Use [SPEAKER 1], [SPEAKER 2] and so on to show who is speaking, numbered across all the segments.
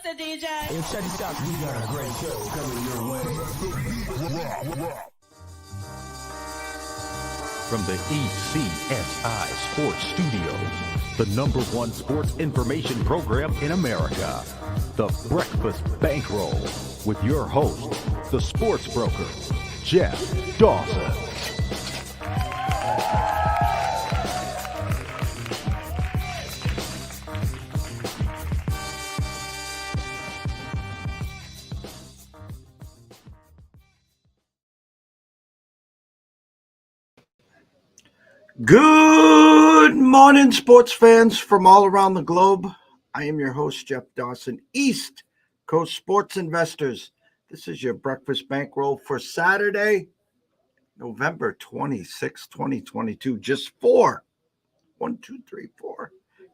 [SPEAKER 1] Mr. DJ.
[SPEAKER 2] Hey, check this out. We got a great show coming your way.
[SPEAKER 3] From the ECSI Sports Studios, the #1 sports information program in America, the Breakfast Bankroll, with your host, the sports broker, Jeff Dawson.
[SPEAKER 4] Good morning, sports fans from all around the globe. I am your host, Jeff Dawson, East Coast Sports Investors. This is your Breakfast Bankroll for Saturday, November 26, 2022. Just 4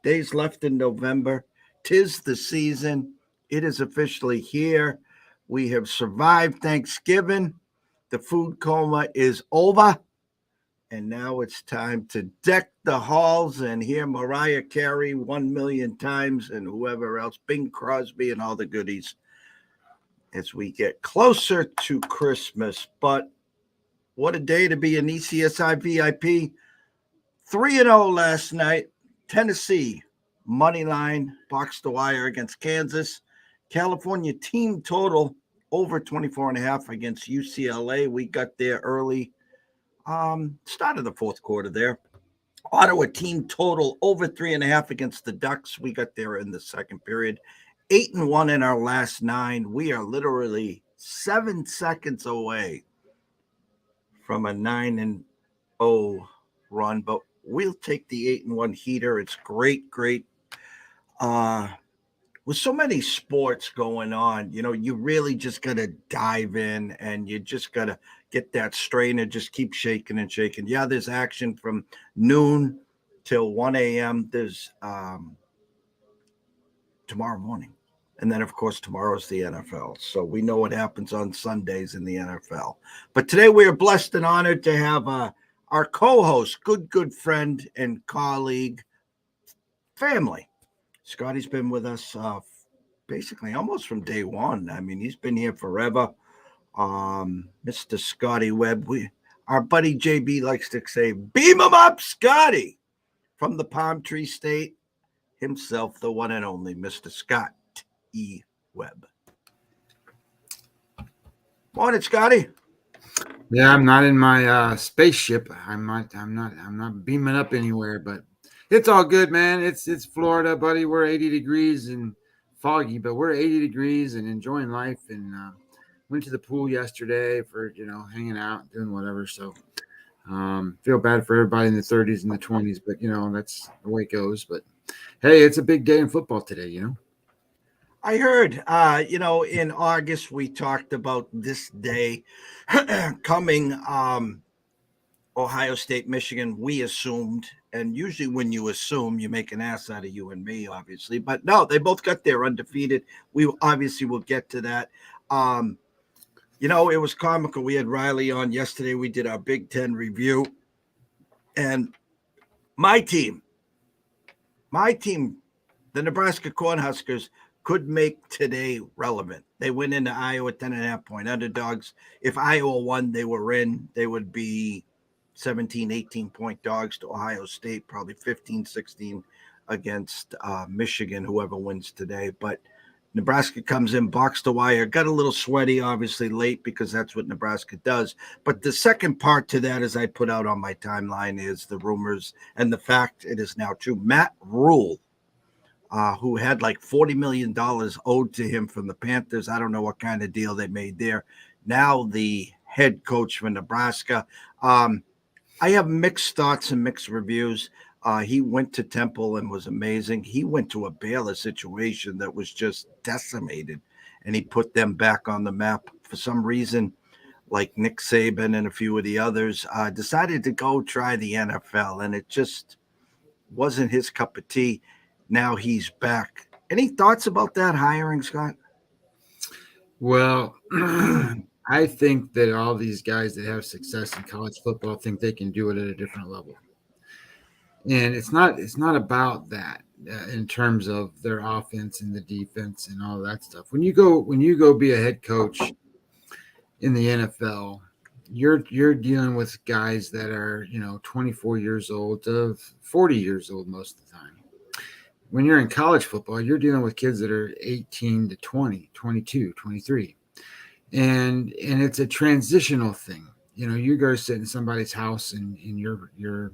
[SPEAKER 4] days left in November. 'Tis the season. It is officially here. We have survived Thanksgiving. The food coma is over. And now it's time to deck the halls and hear Mariah Carey 1 million times and whoever else, Bing Crosby and all the goodies as we get closer to Christmas. But what a day to be an ECSI VIP. 3-0 last night. Tennessee, money line, box to wire against Kansas. California team total over 24.5 against UCLA. We got there early. Start of the fourth quarter there. Ottawa team total over 3.5 against the Ducks. We got there in the second period. 8-1 in our last 9. We are literally 7 seconds away from a 9-0 run, but we'll take the 8-1 heater. It's great. With so many sports going on, you really just got to dive in and you just got to get that strain and just keep shaking and shaking. Yeah, there's action from noon till 1 a.m. There's tomorrow morning. And then, of course, tomorrow's the NFL. So we know what happens on Sundays in the NFL. But today we are blessed and honored to have our co-host, good friend and colleague, family. Scotty's been with us basically almost from day one. I mean, he's been here forever. Mr. Scotty Webb. Our buddy JB likes to say, beam him up, Scotty, from the Palm Tree State himself, the one and only Mr. Scott E. Webb. Morning, Scotty.
[SPEAKER 5] Yeah, I'm not in my spaceship. I'm not beaming up anywhere, but it's all good, man. It's Florida, buddy. We're 80 degrees and foggy, but we're 80 degrees and enjoying life. And went to the pool yesterday for hanging out, doing whatever. So feel bad for everybody in the 30s and the 20s, but that's the way it goes. But hey, it's a big day in football today.
[SPEAKER 4] I heard, in August we talked about this day coming. Ohio State, Michigan, we assumed, and usually when you assume, you make an ass out of you and me, obviously. But no, they both got there undefeated. We obviously will get to that. It was comical. We had Riley on yesterday. We did our Big Ten review. And my team, the Nebraska Cornhuskers, could make today relevant. They went into Iowa 10.5-point underdogs. If Iowa won, they were in. They would be 17, 18-point dogs to Ohio State, probably 15, 16 against Michigan, whoever wins today. But Nebraska comes in box to wire, got a little sweaty, obviously late, because that's what Nebraska does. But the second part to that, as I put out on my timeline, is the rumors and the fact it is now true. Matt Rule, who had like $40 million owed to him from the Panthers. I don't know what kind of deal they made there. Now the head coach for Nebraska. I have mixed thoughts and mixed reviews. He went to Temple and was amazing. He went to a Baylor situation that was just decimated, and he put them back on the map. For some reason, like Nick Saban and a few of the others, decided to go try the NFL, and it just wasn't his cup of tea. Now he's back. Any thoughts about that hiring, Scott?
[SPEAKER 5] Well, I think that all these guys that have success in college football think they can do it at a different level. And it's not about that. in terms of their offense and the defense and all that stuff. When you go be a head coach in the NFL, you're dealing with guys that are 24 years old to 40 years old most of the time. When you're in college football, you're dealing with kids that are 18 to 20, 22, 23. And it's a transitional thing. You go sit in somebody's house and you're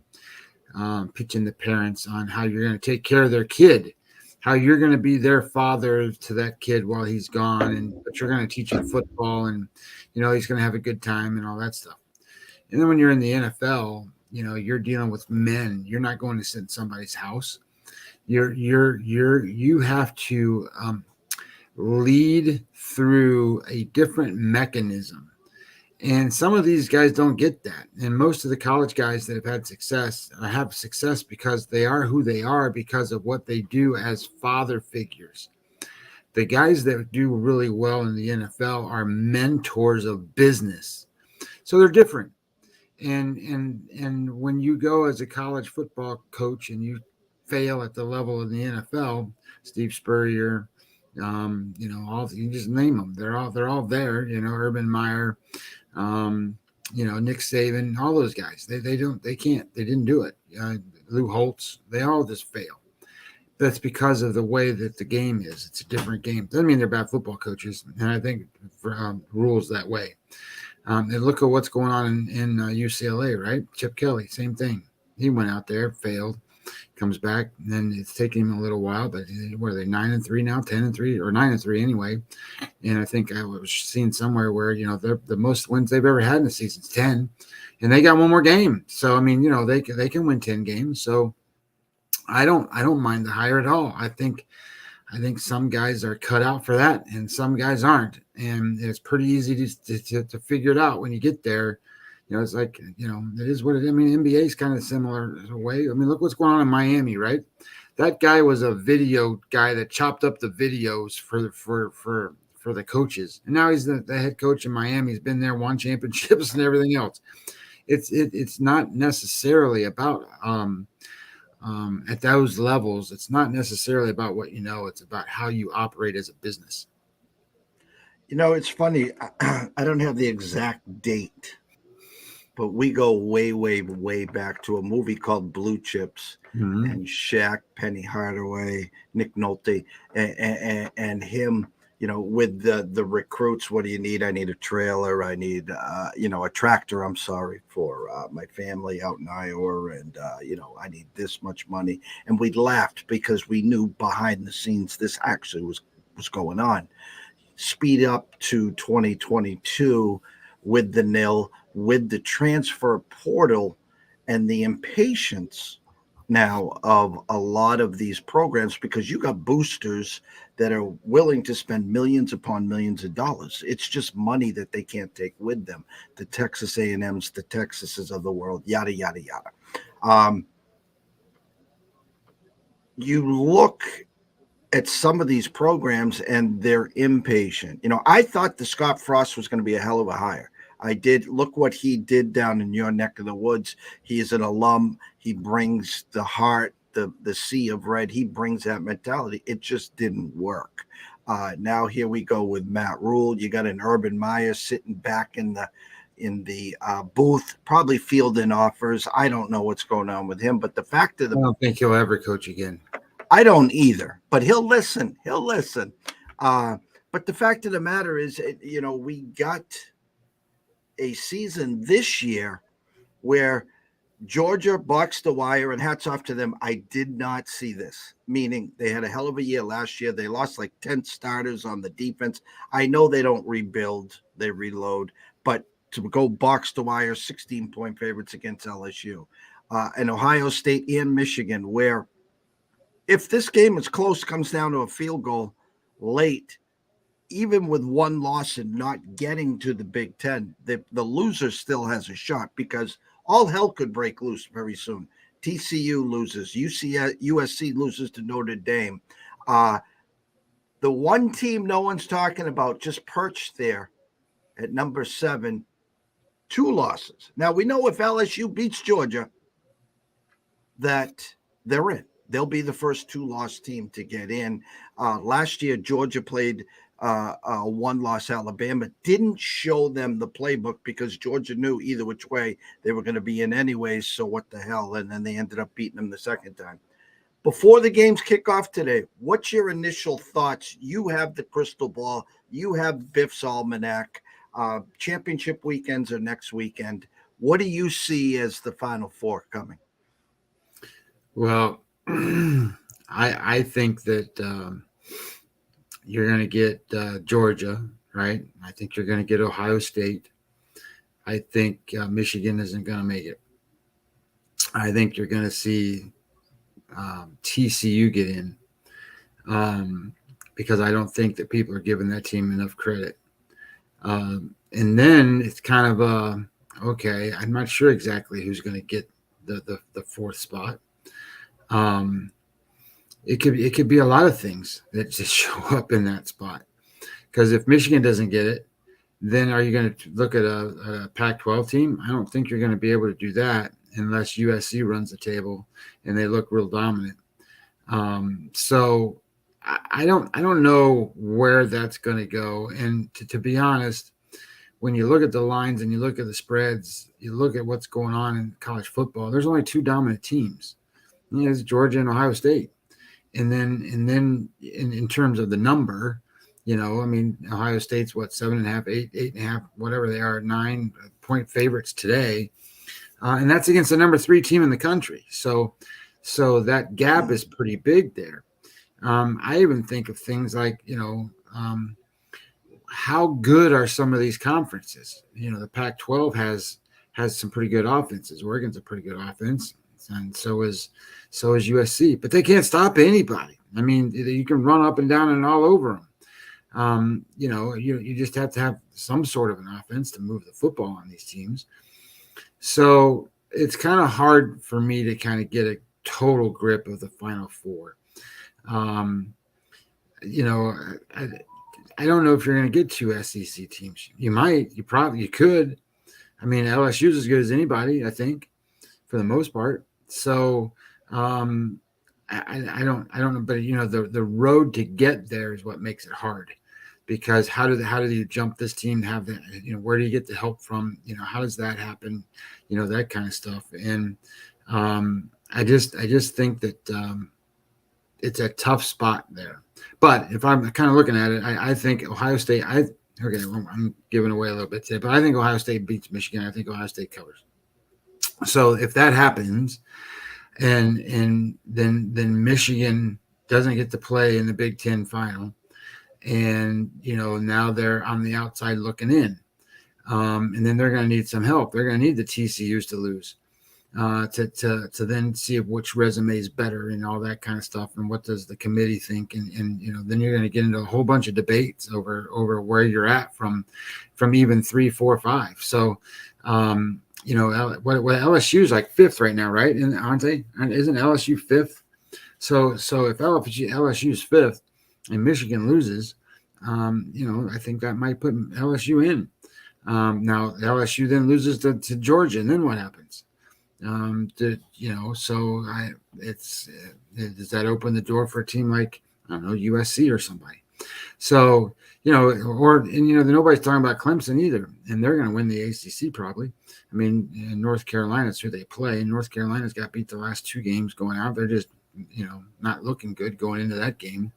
[SPEAKER 5] pitching the parents on how you're going to take care of their kid, how you're going to be their father to that kid while he's gone, but you're going to teach him football, and he's going to have a good time and all that stuff. And then when you're in the NFL, you're dealing with men. You're not going to sit in somebody's house. You have to lead through a different mechanism. And some of these guys don't get that. And most of the college guys that have had success have success because they are who they are because of what they do as father figures. The guys that do really well in the NFL are mentors of business. So they're different. And when you go as a college football coach and you fail at the level of the NFL, Steve Spurrier, all you just name them. They're all there. Urban Meyer, Nick Saban, all those guys. They didn't do it. Lou Holtz, they all just fail. That's because of the way that the game is. It's a different game. Doesn't mean they're bad football coaches, and I think rules that way. And look at what's going on in UCLA, right? Chip Kelly, same thing. He went out there, failed, comes back, and then it's taking him a little while. But what are they, 9-3 now, 10-3, or 9-3 anyway? And I think I was seeing somewhere where they're the most wins they've ever had in the season's 10, and they got one more game. So I mean, they can win 10 games. So I don't mind the hire at all. I think some guys are cut out for that, and some guys aren't. And it's pretty easy to figure it out when you get there. It's like, it is what it is. I mean, NBA is kind of similar in a way. I mean, look what's going on in Miami, right? That guy was a video guy that chopped up the videos for the coaches. And now he's the head coach in Miami. He's been there, won championships and everything else. It's not necessarily about at those levels. It's not necessarily about what it's about how you operate as a business.
[SPEAKER 4] It's funny. I don't have the exact date, but we go way, way, way back to a movie called Blue Chips, and Shaq, Penny Hardaway, Nick Nolte, and him, with the recruits. What do you need? I need a trailer. I need, a tractor. I'm sorry, for my family out in Iowa. And, I need this much money. And we laughed because we knew behind the scenes this actually was going on. Speed up to 2022 with the nil, with the transfer portal, and the impatience now of a lot of these programs, because you got boosters that are willing to spend millions upon millions of dollars. It's just money that they can't take with them. The Texas A&Ms, the Texases of the world, yada, yada, yada. You look at some of these programs and they're impatient. I thought the Scott Frost was going to be a hell of a hire. I did. Look what he did down in your neck of the woods. He is an alum. He brings the heart, the sea of red. He brings that mentality. It just didn't work. Now here we go with Matt Rule. You got an Urban Meyer sitting back in the booth, probably fielding offers. I don't know what's going on with him, but the fact of the
[SPEAKER 5] I don't think he'll ever coach again.
[SPEAKER 4] I don't either, but he'll listen. But the fact of the matter is, we got a season this year where Georgia boxed the wire, and hats off to them. I did not see this, meaning they had a hell of a year last year. They lost like 10 starters on the defense. I know they don't rebuild, they reload, but to go box the wire, 16-point favorites against LSU, and Ohio State and Michigan, where if this game is close, comes down to a field goal late, even with one loss and not getting to the Big Ten, the loser still has a shot, because all hell could break loose very soon. TCU loses, USC loses to Notre Dame. The one team no one's talking about, just perched there at number 7, 2 losses. Now, we know if LSU beats Georgia, that they're in. They'll be the first 2-loss team to get in. Last year, Georgia played a 1-loss Alabama. Didn't show them the playbook because Georgia knew either which way they were going to be in anyways. So what the hell? And then they ended up beating them the second time. Before the games kick off today, what's your initial thoughts? You have the crystal ball. You have Biff's almanac. Championship weekends are next weekend. What do you see as the Final Four coming?
[SPEAKER 5] Well, I think that you're going to get Georgia, right? I think you're going to get Ohio State. I think Michigan isn't going to make it. I think you're going to see TCU get in because I don't think that people are giving that team enough credit. And then it's kind of okay, I'm not sure exactly who's going to get the fourth spot. It could be a lot of things that just show up in that spot. Because if Michigan doesn't get it, then are you going to look at a Pac-12 team? I don't think you're going to be able to do that unless USC runs the table and they look real dominant. So I don't know where that's going to go. And to be honest, when you look at the lines and you look at the spreads, you look at what's going on in college football, there's only 2 dominant teams. It's Georgia and Ohio State. And then in terms of the number, Ohio State's 7.5, 8.5, whatever they are, 9-point favorites today. And that's against the number 3 team in the country. So that gap is pretty big there. I even think of things like, how good are some of these conferences? The Pac-12 has some pretty good offenses. Oregon's a pretty good offense, and so is USC. But they can't stop anybody. I mean, you can run up and down and all over them. You just have to have some sort of an offense to move the football on these teams. So it's kind of hard for me to kind of get a total grip of the Final Four. I don't know if you're going to get 2 SEC teams. You might. You could. I mean, LSU is as good as anybody, I think, for the most part. So I don't know, but the road to get there is what makes it hard, because how do you jump this team? Have that? Where do you get the help from? How does that happen? That kind of stuff. And I just think that it's a tough spot there. But if I'm kind of looking at it, I think Ohio State. I'm giving away a little bit today, but I think Ohio State beats Michigan. I think Ohio State covers. So if that happens, and then Michigan doesn't get to play in the Big Ten final, and now they're on the outside looking in, and then they're going to need some help. They're going to need the TCUs to lose. To then see which resume is better and all that kind of stuff, and what does the committee think, and then you're going to get into a whole bunch of debates over where you're at from even 3, 4, 5. So what LSU is like 5th right now, right? And aren't they? Isn't LSU 5th? So if LSU is 5th and Michigan loses, I think that might put LSU in. Now LSU then loses to Georgia, and then what happens? Does that open the door for a team like, I don't know, USC or somebody? So, nobody's talking about Clemson either, and they're going to win the ACC probably. I mean, in North Carolina's who they play. North Carolina's got beat the last 2 games going out. They're just, not looking good going into that game.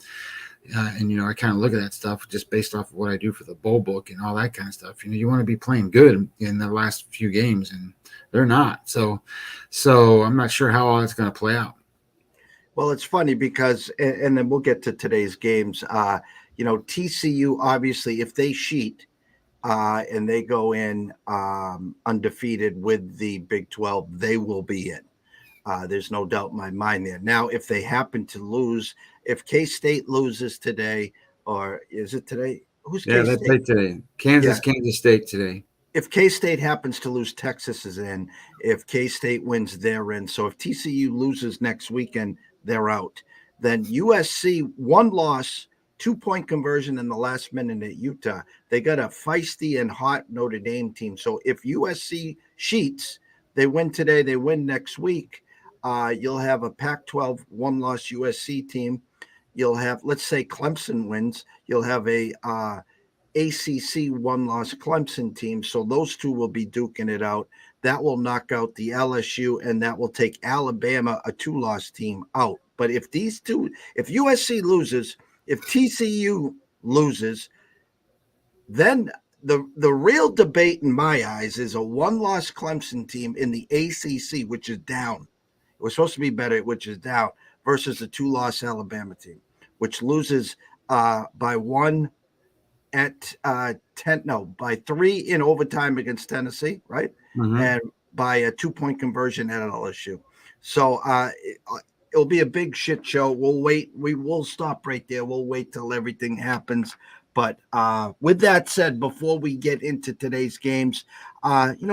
[SPEAKER 5] I kind of look at that stuff just based off of what I do for the bowl book and all that kind of stuff. You want to be playing good in the last few games, and they're not. So I'm not sure how all that's going to play out.
[SPEAKER 4] Well, it's funny because, and then we'll get to today's games. TCU, obviously, if they cheat and they go in undefeated with the Big 12, they will be in. There's no doubt in my mind there. Now, if they happen to lose, if K-State loses today, or is it today? Who's K-State?
[SPEAKER 5] Yeah, they play today. Kansas State today.
[SPEAKER 4] If K-State happens to lose, Texas is in. If K-State wins, they're in. So if TCU loses next weekend, they're out. Then USC, 1 loss, 2-point conversion in the last minute at Utah. They got a feisty and hot Notre Dame team. So if USC cheats, they win today, they win next week. You'll have a Pac-12 one-loss USC team. You'll have, let's say, Clemson wins. You'll have a ACC one-loss Clemson team. So those two will be duking it out. That will knock out the LSU, and that will take Alabama, a two-loss team, out. But if USC loses, if TCU loses, then the real debate in my eyes is a one-loss Clemson team in the ACC, which is down. It was supposed to be better, which is down, versus a two-loss Alabama team, which loses by one at by 3 in overtime against Tennessee, right?
[SPEAKER 5] Mm-hmm.
[SPEAKER 4] And by a 2-point conversion at LSU. So it'll be a big shit show. We'll wait. We will stop right there. We'll wait till everything happens. But with that said, before we get into today's games,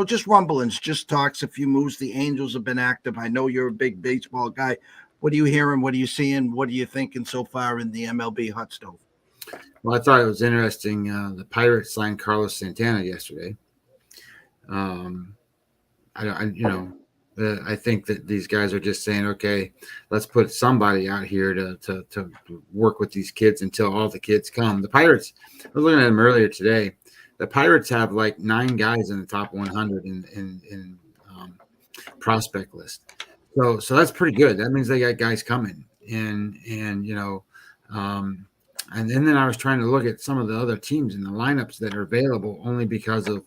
[SPEAKER 4] just rumblings, just talks, a few moves. The Angels have been active. I know you're a big baseball guy. What are you hearing? What are you seeing? What are you thinking so far in the MLB hot stove?
[SPEAKER 5] Well, I thought it was interesting. The Pirates signed Carlos Santana yesterday. I think that these guys are just saying, okay, let's put somebody out here to work with these kids until all the kids come. The Pirates, I was looking at them earlier today. The Pirates have like 9 guys in the top 100 in prospect list. So that's pretty good. That means they got guys coming. And then I was trying to look at some of the other teams in the lineups that are available only because of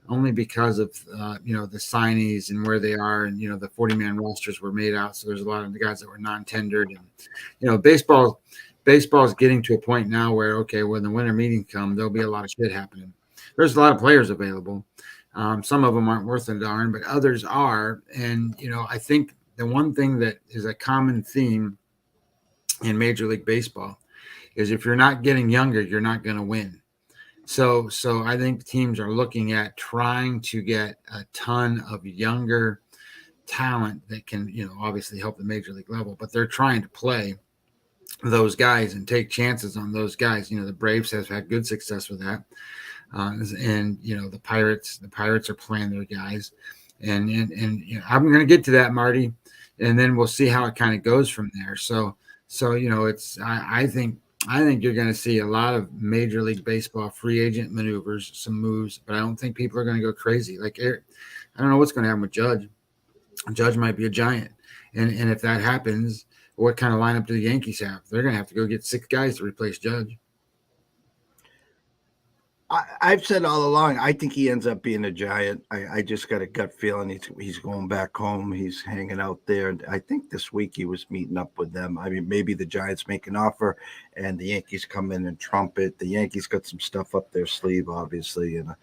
[SPEAKER 5] the signees and where they are, and the 40-man rosters were made out, so there's a lot of the guys that were non-tendered, and baseball is getting to a point now where, okay, when the winter meetings come, there'll be a lot of shit happening. There's a lot of players available. Some of them aren't worth a darn, but others are. And I think the one thing that is a common theme in Major League Baseball is if you're not getting younger, you're not going to win. So I think teams are looking at trying to get a ton of younger talent that can, obviously help the major league level, but they're trying to play those guys and take chances on those guys. The Braves have had good success with that. And the Pirates are playing their guys, and I'm going to get to that, Marty, and then we'll see how it kind of goes from there. So I think you're going to see a lot of Major League Baseball free agent maneuvers, some moves, but I don't think people are going to go crazy. Like, I don't know what's going to happen with Judge. Judge might be a giant. And if that happens, what kind of lineup do the Yankees have? They're going to have to go get 6 guys to replace Judge.
[SPEAKER 4] I've said all along, I think he ends up being a giant. I just got a gut feeling he's going back home. He's hanging out there. I think this week he was meeting up with them. I mean, maybe the Giants make an offer and the Yankees come in and trump it. The Yankees got some stuff up their sleeve, obviously. And,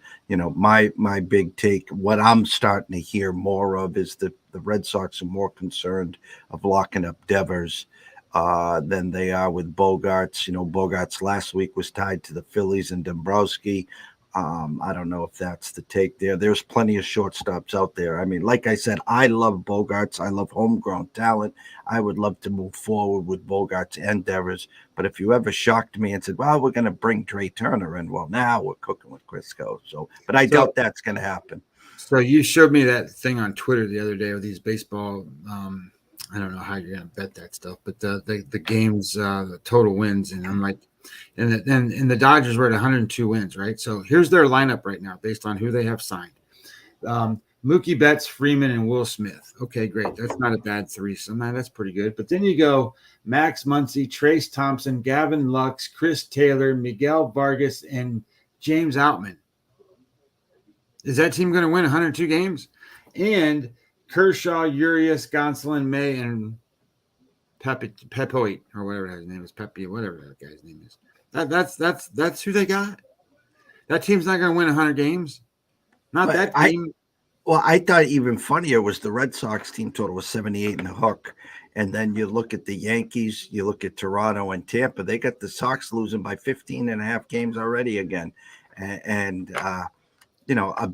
[SPEAKER 4] my big take, what I'm starting to hear more of is the Red Sox are more concerned of locking up Devers than they are with Bogarts. Bogarts last week was tied to the Phillies and Dombrowski. I don't know if that's the take there. There's plenty of shortstops out there. I mean, like I said, I love Bogarts. I love homegrown talent. I would love to move forward with Bogarts and Devers. But if you ever shocked me and said, well, we're going to bring Trey Turner in, well, now we're cooking with Crisco. But I doubt that's going to happen.
[SPEAKER 5] So you showed me that thing on Twitter the other day of these baseball I don't know how you're going to bet that stuff, but the games, the total wins, and I'm like, and the Dodgers were at 102 wins, right? So here's their lineup right now based on who they have signed. Mookie Betts, Freeman, and Will Smith. Okay, great. That's not a bad threesome. That's pretty good. But then you go Max Muncy, Trace Thompson, Gavin Lux, Chris Taylor, Miguel Vargas, and James Outman. Is that team going to win 102 games? And Kershaw, Urias, Gonsolin, May, and Pepoit, or whatever his name is, Pepe, whatever that guy's name is. That's who they got. That team's not going to win 100 games. Not
[SPEAKER 4] but
[SPEAKER 5] that team.
[SPEAKER 4] I thought even funnier was the Red Sox team total was 78 and a hook. And then you look at the Yankees, you look at Toronto and Tampa. They got the Sox losing by 15 and a half games already again. And a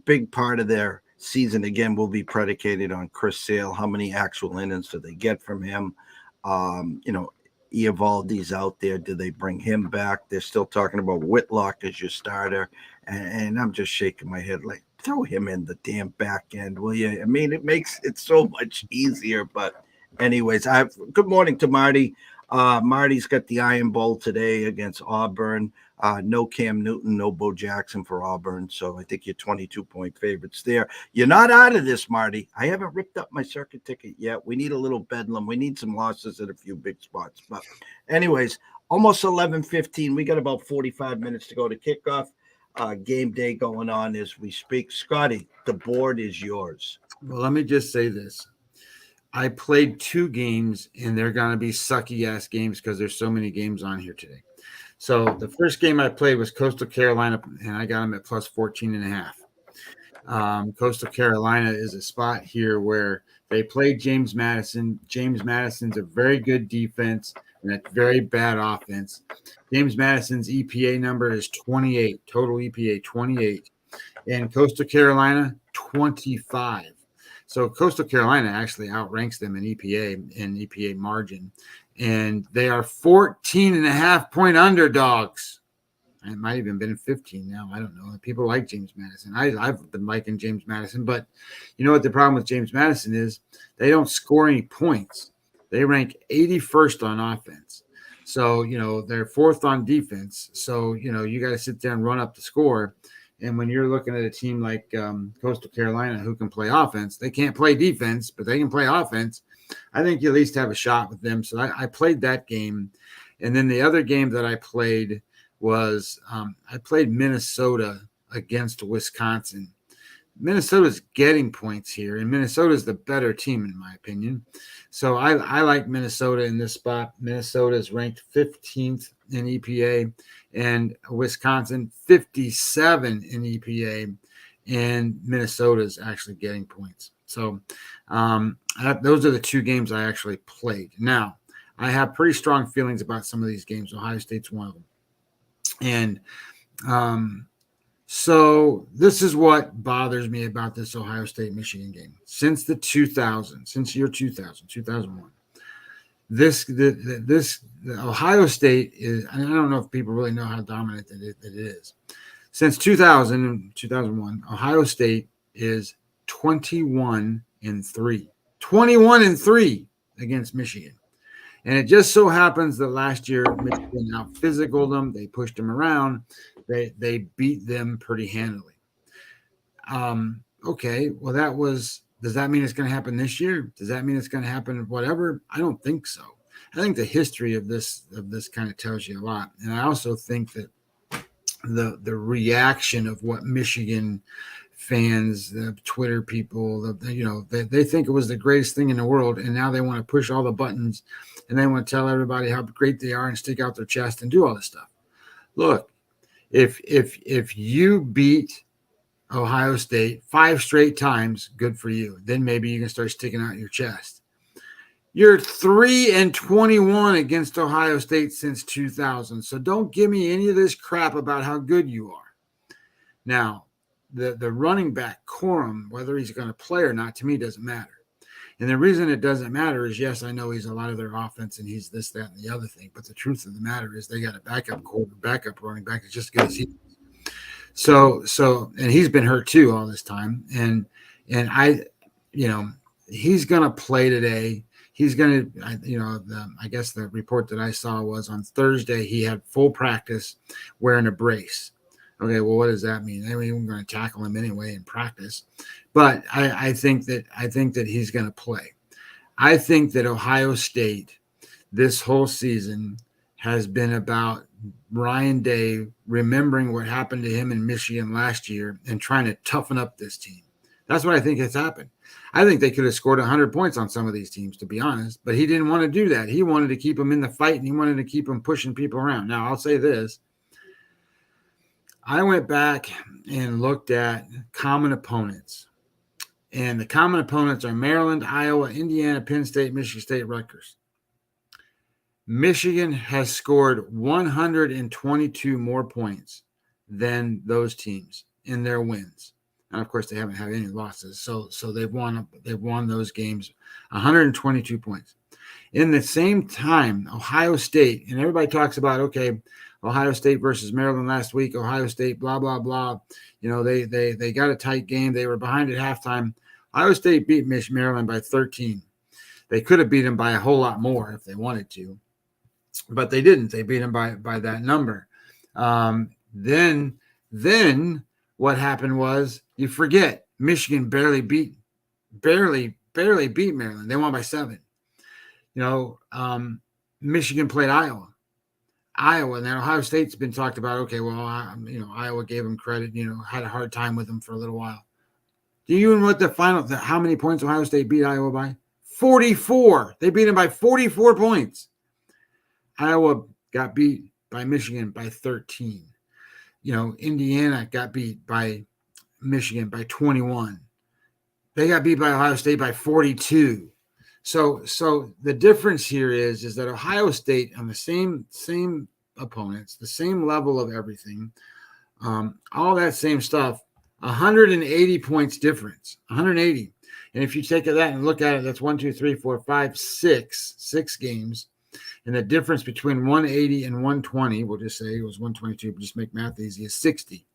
[SPEAKER 4] big part of their season again will be predicated on Chris Sale. How many actual innings do they get from him? Eovaldi's out there. Do they bring him back? They're still talking about Whitlock as your starter, and I'm just shaking my head like, throw him in the damn back end, will you? I mean, it makes it so much easier, but Anyways, good morning to Marty. Marty's got the Iron Bowl today against Auburn. No Cam Newton, no Bo Jackson for Auburn. So I think you're 22-point favorites there. You're not out of this, Marty. I haven't ripped up my circuit ticket yet. We need a little bedlam. We need some losses at a few big spots. But anyways, almost 11:15. We got about 45 minutes to go to kickoff. Game day going on as we speak. Scotty, the board is yours.
[SPEAKER 5] Well, let me just say this. I played 2 games, and they're going to be sucky-ass games because there's so many games on here today. So the first game I played was Coastal Carolina, and I got them at plus 14.5. Coastal Carolina is a spot here where they played James Madison. James Madison's a very good defense and a very bad offense. James Madison's EPA number is 28, total EPA 28, and Coastal Carolina 25. So Coastal Carolina actually outranks them in EPA margin, and they are 14.5-point underdogs. It might even been 15 now. I don't know. People like James Madison. I've been liking James Madison, but you know what the problem with James Madison is? They don't score any points. They rank 81st on offense. So, they're 4th on defense. So, you got to sit there and run up the score. And when you're looking at a team like Coastal Carolina who can play offense, they can't play defense, but they can play offense. I think you at least have a shot with them. So I played that game. And then the other game that I played was I played Minnesota against Wisconsin. Minnesota's getting points here, and Minnesota's the better team in my opinion. So I like Minnesota in this spot. Minnesota is ranked 15th in EPA, and Wisconsin 57 in EPA, and Minnesota is actually getting points. So those are the 2 games I actually played. Now, I have pretty strong feelings about some of these games. Ohio State's one of them. And so this is what bothers me about this Ohio State-Michigan game. Since year 2001, the Ohio State is, and I don't know if people really know how dominant that it is. Since 2001, Ohio State is 21-3. 21-3 against Michigan. And it just so happens that last year Michigan out-physicaled them. They pushed them around. They beat them pretty handily. Okay, well does that mean it's going to happen this year? Does that mean it's going to happen whatever? I don't think so. I think the history of this kind of tells you a lot. And I also think that the reaction of what Michigan fans, the Twitter people, they think it was the greatest thing in the world, and now they want to push all the buttons and they want to tell everybody how great they are and stick out their chest and do all this stuff. Look, if you beat Ohio State 5 straight times, good for you. Then maybe you can start sticking out your chest. You're 3-21 against Ohio State since 2000. So don't give me any of this crap about how good you are. Now, the running back, Corum, whether he's going to play or not, to me doesn't matter. And the reason it doesn't matter is, yes, I know he's a lot of their offense and he's this, that, and the other thing. But the truth of the matter is they got a backup running back that's just as good as he is. So, and he's been hurt too all this time. And he's going to play today. He's going to, I guess the report that I saw was on Thursday, he had full practice wearing a brace. Okay, well, what does that mean? I mean, we're going to tackle him anyway in practice. But I think that he's going to play. I think that Ohio State this whole season has been about Ryan Day remembering what happened to him in Michigan last year and trying to toughen up this team. That's what I think has happened. I think they could have scored 100 points on some of these teams, to be honest, but he didn't want to do that. He wanted to keep them in the fight, and he wanted to keep them pushing people around. Now, I'll say this. I went back and looked at common opponents, and the common opponents are Maryland, Iowa, Indiana, Penn State, Michigan State, Rutgers. Michigan has scored 122 more points than those teams in their wins. And of course, they haven't had any losses. So they've won those games 122 points. In the same time, Ohio State, and everybody talks about, okay, Ohio State versus Maryland last week, Ohio State, blah, blah, blah. They got a tight game. They were behind at halftime. Ohio State beat Maryland by 13. They could have beat them by a whole lot more if they wanted to, but they didn't. They beat them by that number. Then what happened was, you forget, Michigan barely beat Maryland. They won by 7. Michigan played Iowa, and then Ohio State's been talked about. Okay, well, Iowa gave them credit. Had a hard time with them for a little while. Do you know what how many points Ohio State beat Iowa by? 44. They beat them by 44 points. Iowa got beat by Michigan by 13. Indiana got beat by Michigan by 21. They got beat by Ohio State by 42. So the difference here is that Ohio State, on the same opponents, the same level of everything, all that same stuff, 180 points difference, 180. And if you take that and look at it, that's 1, 2, 3, 4, 5, 6 games. And the difference between 180 and 120, we'll just say it was 122, but just make math easy, is 60.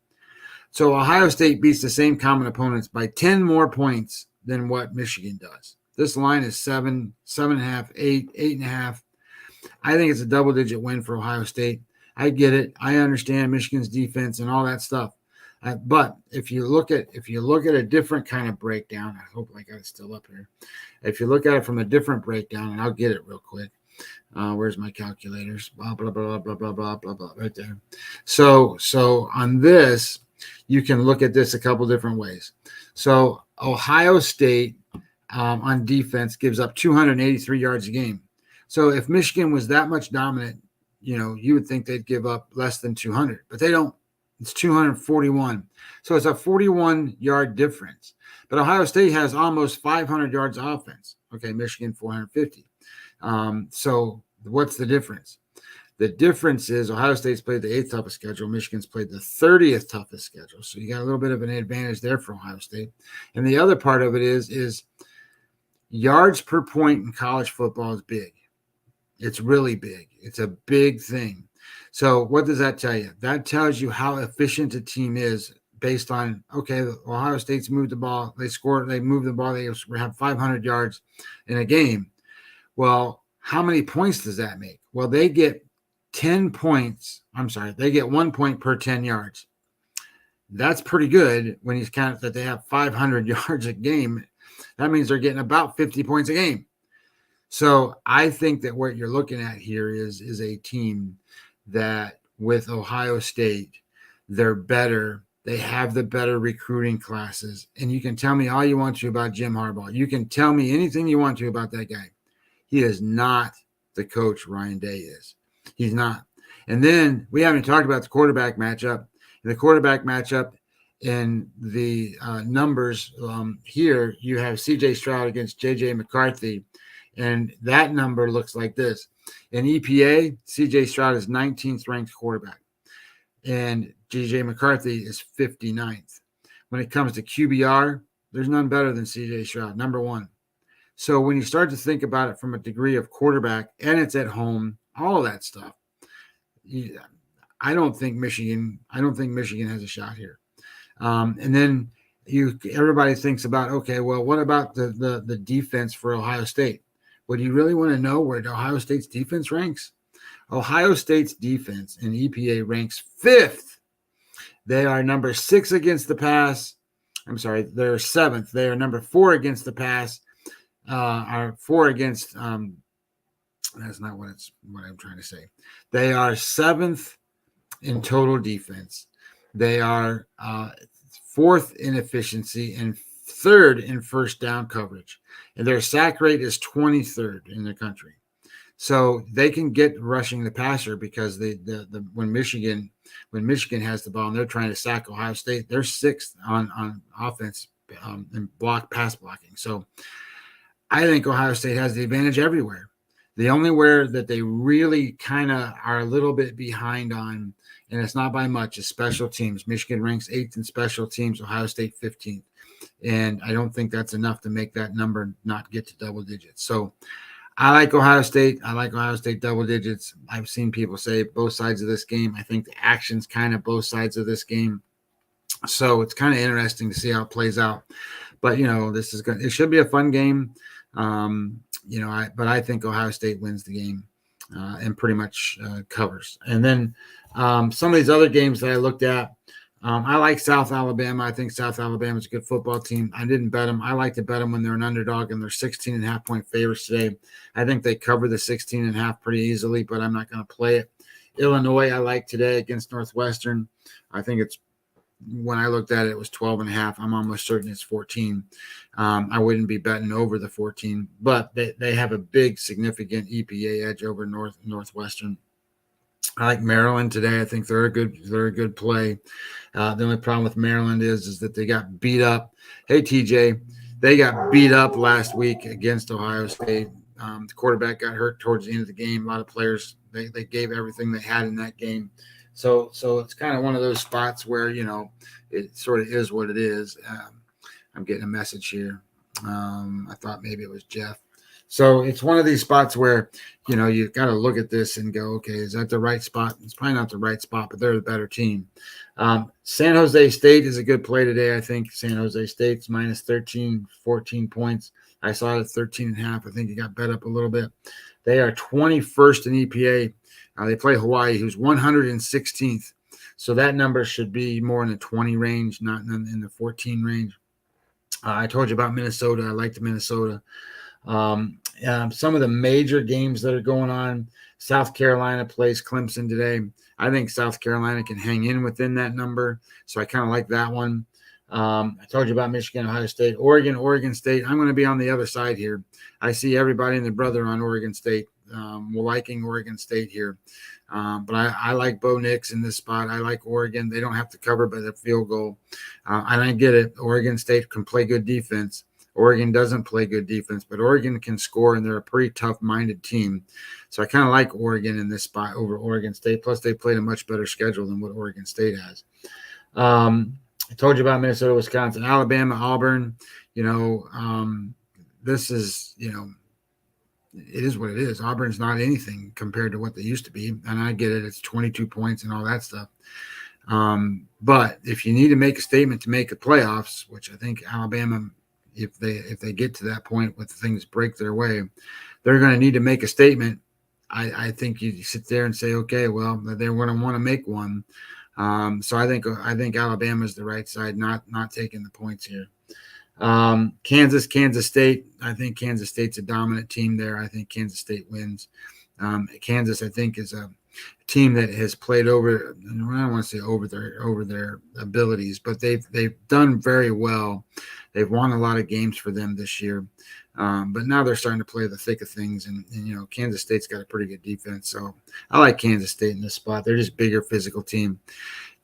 [SPEAKER 5] So Ohio State beats the same common opponents by 10 more points than what Michigan does. This line is 7, 7.5, 8, 8.5. I think it's a double-digit win for Ohio State. I get it. I understand Michigan's defense and all that stuff. But if you look at a different kind of breakdown, I hope I got it still up here. If you look at it from a different breakdown, and I'll get it real quick. Where's my calculators? Blah, blah, blah, blah, blah, blah, blah, blah, right there. So on this, you can look at this a couple different ways. So Ohio State on defense gives up 283 yards a game. So if Michigan was that much dominant, you would think they'd give up less than 200, but they don't. It's 241. So it's a 41-yard difference. But Ohio State has almost 500 yards of offense. Okay, Michigan 450. So what's the difference? The difference is Ohio State's played the 8th toughest schedule. Michigan's played the 30th toughest schedule. So you got a little bit of an advantage there for Ohio State. And the other part of it is yards per point in college football is big. It's really big. It's a big thing. So what does that tell you? That tells you how efficient a team is based on, okay, Ohio State's moved the ball. They scored. They moved the ball. They have 500 yards in a game. Well, how many points does that make? Well, they get 10 points. They get 1 point per 10 yards. That's pretty good when you count that they have 500 yards a game. That means they're getting about 50 points a game. So I think that what you're looking at here is a team that with Ohio State, they're better. They have the better recruiting classes. And you can tell me all you want to about Jim Harbaugh. You can tell me anything you want to about that guy. He is not the coach Ryan Day is. He's not. And then we haven't talked about the quarterback matchup. The quarterback matchup in the numbers here, you have C.J. Stroud against J.J. McCarthy. And that number looks like this. In EPA, C.J. Stroud is 19th ranked quarterback. And J.J. McCarthy is 59th. When it comes to QBR, there's none better than C.J. Stroud, number 1. So when you start to think about it from a degree of quarterback, and it's at home, all of that stuff, I don't think Michigan has a shot here. And then everybody thinks about, okay, well, what about the defense for Ohio State? Well, do you really want to know where Ohio State's defense ranks? Ohio State's defense in EPA ranks 5th. They are number 6 against the pass. They're 7th. They are number 4 against the pass. Are 4 against that's not what I'm trying to say. They are 7th in total defense. They are 4th in efficiency and 3rd in first down coverage. And their sack rate is 23rd in the country. So they can get rushing the passer because when Michigan has the ball and they're trying to sack Ohio State, they're 6th on offense and pass blocking. So I think Ohio State has the advantage everywhere. The only where that they really kind of are a little bit behind on, and it's not by much, is special teams. Michigan ranks 8th in special teams, Ohio State 15th. And I don't think that's enough to make that number not get to double digits. So I like Ohio State. I like Ohio State double digits. I've seen people say both sides of this game. I think the action's kind of both sides of this game. So it's kind of interesting to see how it plays out. But, it should be a fun game. But I think Ohio State wins the game and pretty much covers. And then some of these other games that I looked at, I like South Alabama. I think South Alabama is a good football team. I didn't bet them. I like to bet them when they're an underdog and they're 16.5-point favorites today. I think they cover the 16.5 pretty easily, but I'm not going to play it. Illinois, I like today against Northwestern. I think it's, when I looked at it, it was 12.5. I'm almost certain it's 14. I wouldn't be betting over the 14, but they have a big, significant EPA edge over Northwestern. I like Maryland today. I think they're a good play. The only problem with Maryland is that they got beat up. Hey, TJ, they got beat up last week against Ohio State. The quarterback got hurt towards the end of the game. A lot of players, they gave everything they had in that game. So it's kind of one of those spots where, it sort of is what it is. I'm getting a message here. I thought maybe it was Jeff. So it's one of these spots where, you got to look at this and go, okay, is that the right spot? It's probably not the right spot, but they're the better team. San Jose State is a good play today. I think San Jose State's minus 13, 14 points. I saw it at 13.5. I think it got bet up a little bit. They are 21st in EPA. They play Hawaii, who's 116th. So that number should be more in the 20 range, not in the 14 range. I told you about Minnesota. I like the Minnesota. Some of the major games that are going on, South Carolina plays Clemson today. I think South Carolina can hang in within that number. So I kind of like that one. I told you about Michigan, Ohio State, Oregon State. I'm going to be on the other side here. I see everybody and their brother on Oregon State. We're liking Oregon State here. But I like Bo Nix in this spot. I like Oregon. They don't have to cover by the field goal. And I get it. Oregon State can play good defense. Oregon doesn't play good defense, but Oregon can score, and they're a pretty tough-minded team. So I kind of like Oregon in this spot over Oregon State. Plus, they played a much better schedule than what Oregon State has. I told you about Minnesota, Wisconsin, Alabama, Auburn. This is, it is what it is. Auburn's not anything compared to what they used to be. And I get it. It's 22 points and all that stuff. But if you need to make a statement to make the playoffs, which I think Alabama, if they get to that point with things break their way, they're going to need to make a statement. I think you sit there and say, okay, well, they're going to want to make one. So I think Alabama is the right side, not taking the points here. Kansas State. I think Kansas State's a dominant team there. I think Kansas State wins. Kansas, I think, is a team that has played over. I don't want to say over their abilities, but they've done very well. They've won a lot of games for them this year. But now they're starting to play the thick of things, and Kansas State's got a pretty good defense. So I like Kansas State in this spot. They're just bigger physical team.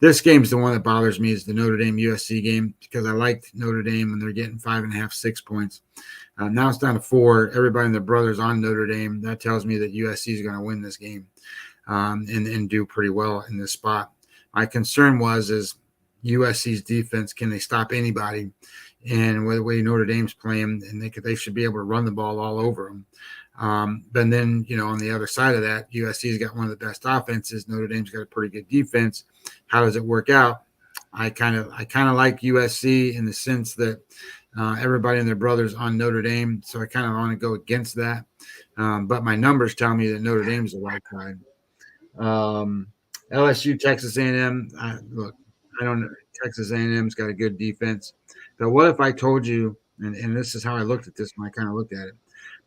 [SPEAKER 5] This game's the one that bothers me is the Notre Dame USC game because I liked Notre Dame and they're getting 5.5, 6 points. Now it's down to 4. Everybody and their brothers on Notre Dame. That tells me that USC is going to win this game and do pretty well in this spot. My concern is USC's defense. Can they stop anybody? And the way Notre Dame's playing, and they should be able to run the ball all over them. But then, on the other side of that, USC's got one of the best offenses. Notre Dame's got a pretty good defense. How does it work out? I kind of like USC in the sense that everybody and their brothers on Notre Dame. So I kind of want to go against that. But my numbers tell me that Notre Dame's the right side. LSU, Texas A&M. Look, I don't know. Texas A&M's got a good defense. But what if I told you, and this is how I looked at this when I kind of looked at it.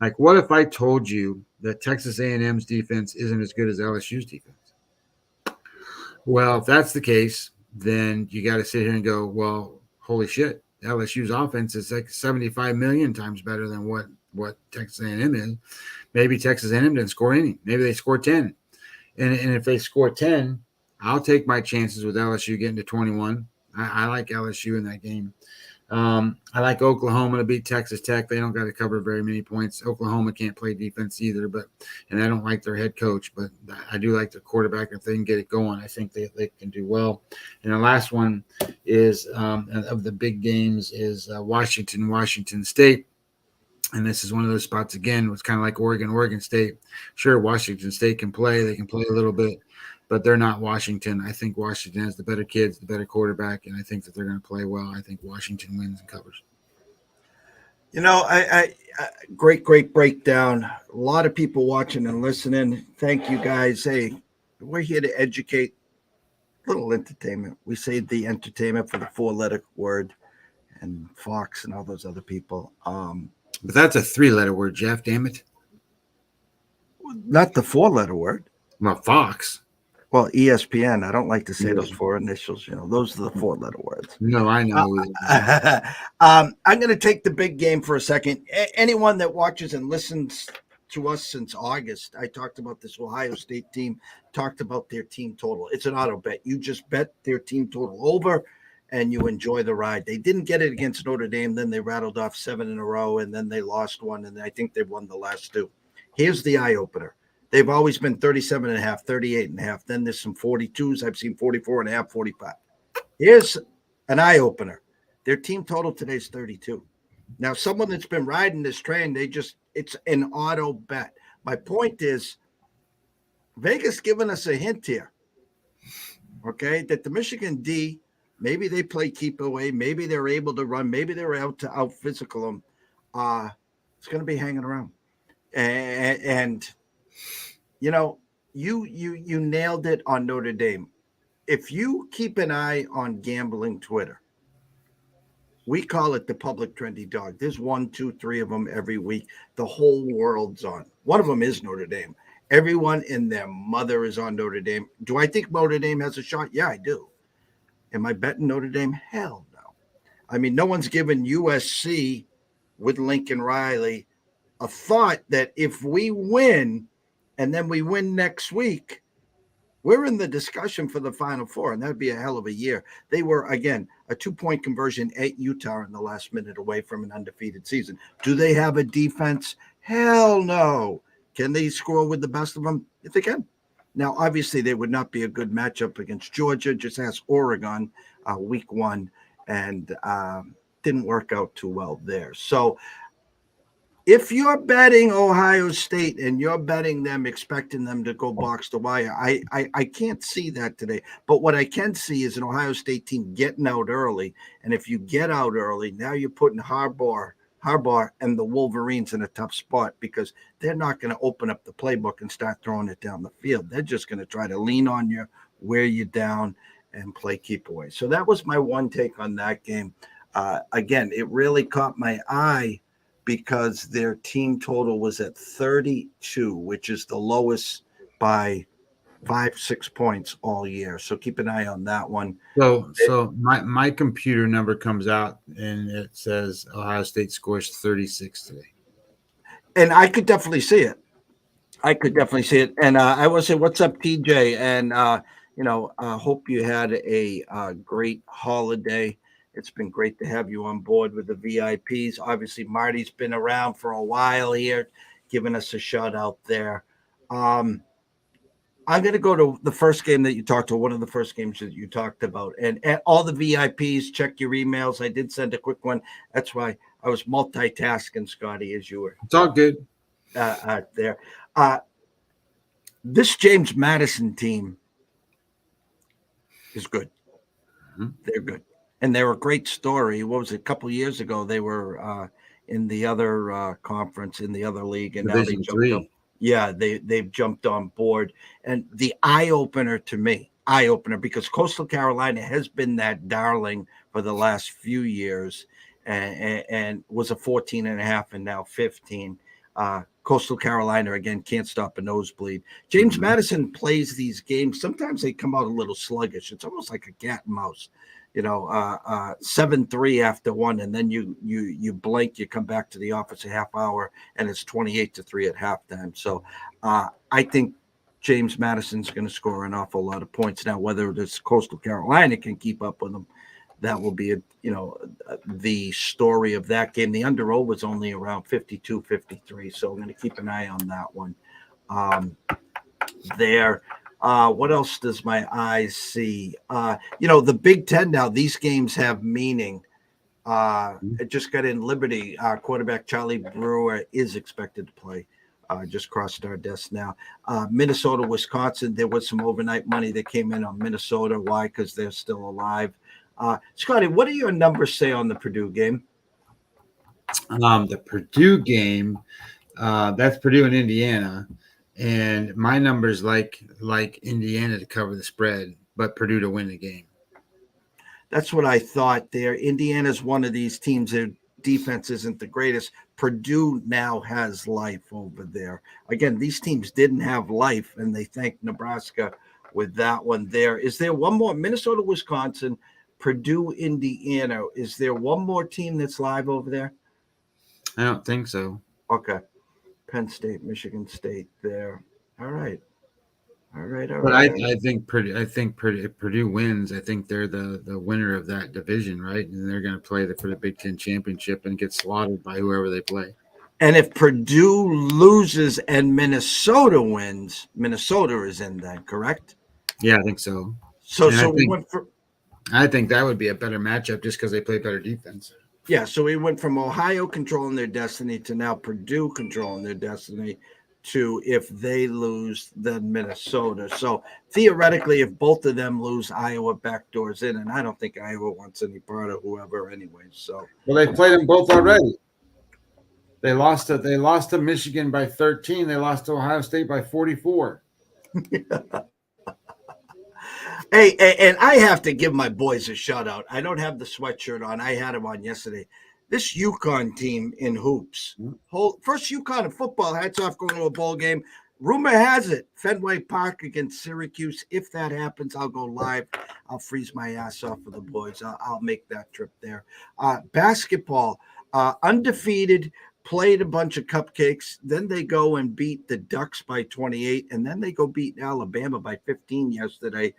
[SPEAKER 5] Like, what if I told you that Texas A&M's defense isn't as good as LSU's defense? Well, if that's the case, then you got to sit here and go, well, holy shit, LSU's offense is like 75 million times better than what Texas A&M is. Maybe Texas A&M didn't score any. Maybe they scored 10. And if they score 10, I'll take my chances with LSU getting to 21. I like LSU in that game. I like Oklahoma to beat Texas Tech. They don't got to cover very many points. Oklahoma can't play defense either, and I don't like their head coach, but I do like their quarterback. If they can get it going, I think they can do well. And the last one is of the big games is Washington State. And this is one of those spots, again, it's kind of like Oregon State. Sure, Washington State can play. They can play a little bit, but they're not Washington. I think Washington has the better kids, the better quarterback, and I think that they're going to play well. I think Washington wins and covers.
[SPEAKER 4] Great breakdown. A lot of people watching and listening. Thank you guys. Hey, we're here to educate, little entertainment. We saved the entertainment for the 4-letter word and Fox and all those other people.
[SPEAKER 5] But that's a 3-letter word, Jeff. Damn it.
[SPEAKER 4] Not the 4-letter word.
[SPEAKER 5] Well, Fox.
[SPEAKER 4] Well, ESPN. I don't like to say
[SPEAKER 5] Yeah.
[SPEAKER 4] those 4 initials. Those are the 4-letter words.
[SPEAKER 5] No, I know.
[SPEAKER 4] I'm going to take the big game for a second. Anyone that watches and listens to us since August, I talked about this Ohio State team, talked about their team total. It's an auto bet. You just bet their team total over and you enjoy the ride. They didn't get it against Notre Dame. Then they rattled off 7 in a row, and then they lost one, and I think they've won the last 2. Here's the eye-opener. They've always been 37.5, 38.5. Then there's some 42s. I've seen 44.5, 45. Here's an eye-opener. Their team total today is 32. Now, someone that's been riding this train, it's an auto bet. My point is, Vegas giving us a hint here, okay, that the Michigan D, maybe they play keep away, maybe they're able to run, maybe they're out to out-physical them. It's going to be hanging around. And you nailed it on Notre Dame. If you keep an eye on gambling Twitter, we call it the public trendy dog. There's 1, 2, 3 of them every week. The whole world's on. One of them is Notre Dame. Everyone and their mother is on Notre Dame. Do I think Notre Dame has a shot? Yeah, I do. Am I betting Notre Dame? Hell no. I mean, no one's given USC with Lincoln Riley a thought that if we win and then we win next week, we're in the discussion for the Final Four, and that'd be a hell of a year. They were, again, a 2-point conversion at Utah in the last minute away from an undefeated season. Do they have a defense? Hell no. Can they score with the best of them? If they can. Now, obviously, they would not be a good matchup against Georgia. Just ask Oregon week 1, and didn't work out too well there. So if you're betting Ohio State and you're betting them, expecting them to go box to wire, I can't see that today. But what I can see is an Ohio State team getting out early. And if you get out early, now you're putting Harbaugh and the Wolverines in a tough spot, because they're not going to open up the playbook and start throwing it down the field. They're just going to try to lean on you, wear you down, and play keep away. So that was my one take on that game. Again, it really caught my eye because their team total was at 32, which is the lowest by 5-6 points all year. So keep an eye on that one.
[SPEAKER 5] So my computer number comes out and it says Ohio State scores 36 today.
[SPEAKER 4] And I could definitely see it. And I will say, what's up, TJ? And, hope you had a great holiday. It's been great to have you on board with the VIPs. Obviously, Marty's been around for a while here, giving us a shout out there. I'm going to go to the first game that you talked to, one of the first games that you talked about. And all the VIPs, check your emails. I did send a quick one. That's why I was multitasking, Scotty, as you were.
[SPEAKER 5] It's all good.
[SPEAKER 4] Out there. This James Madison team is good. Mm-hmm. They're good. And they're a great story. What was it? A couple of years ago, they were in the other conference, in the other league, and
[SPEAKER 5] Division
[SPEAKER 4] now they jumped up. Yeah, they've jumped on board. And the eye-opener to me, because Coastal Carolina has been that darling for the last few years, and was a 14.5 and now 15. Coastal Carolina, again, can't stop a nosebleed. James Madison plays these games. Sometimes they come out a little sluggish. It's almost like a cat and mouse. 7-3 after one, and then you blink, you come back to the office a half hour, and it's 28-3 at halftime. So I think James Madison's going to score an awful lot of points. Now, whether this Coastal Carolina can keep up with them, that will be the story of that game. The under was only around 52-53, so I'm going to keep an eye on that one. What else does my eyes see? The Big Ten now, these games have meaning. It just got in Liberty. Quarterback Charlie Brewer is expected to play. Just crossed our desk now. Minnesota, Wisconsin, there was some overnight money that came in on Minnesota. Why? Because they're still alive. Scotty, what do your numbers say on the Purdue game?
[SPEAKER 5] The Purdue game, that's Purdue and Indiana, and my numbers like Indiana to cover the spread, but Purdue to win the game.
[SPEAKER 4] That's what I thought there. Indiana's one of these teams. Their defense isn't the greatest. Purdue now has life over there. Again, these teams didn't have life, and they thanked Nebraska with that one there. Is there one more? Minnesota, Wisconsin, Purdue, Indiana. Is there one more team that's live over there?
[SPEAKER 5] I don't think so.
[SPEAKER 4] Okay. Penn State, Michigan State there. All right.
[SPEAKER 5] But I think if Purdue wins, I think they're the winner of that division, right? And they're going to play for the Big Ten championship and get slaughtered by whoever they play.
[SPEAKER 4] And if Purdue loses and Minnesota wins, Minnesota is in then, correct?
[SPEAKER 5] Yeah, I think so.
[SPEAKER 4] I
[SPEAKER 5] think that would be a better matchup just because they play better defense.
[SPEAKER 4] Yeah, so we went from Ohio controlling their destiny to now Purdue controlling their destiny to if they lose, then Minnesota. So theoretically, if both of them lose, Iowa backdoors in, and I don't think Iowa wants any part of whoever anyway. So
[SPEAKER 5] well, they played them both already. They lost to Michigan by 13. They lost to Ohio State by 44.
[SPEAKER 4] Hey, and I have to give my boys a shout out. I don't have the sweatshirt on. I had them on yesterday. This UConn team in hoops, first UConn in football, hats off going to a bowl game. Rumor has it, Fenway Park against Syracuse. If that happens, I'll go live. I'll freeze my ass off for the boys. I'll make that trip there. Basketball, undefeated, played a bunch of cupcakes. Then they go and beat the Ducks by 28, and then they go beat Alabama by 15 yesterday.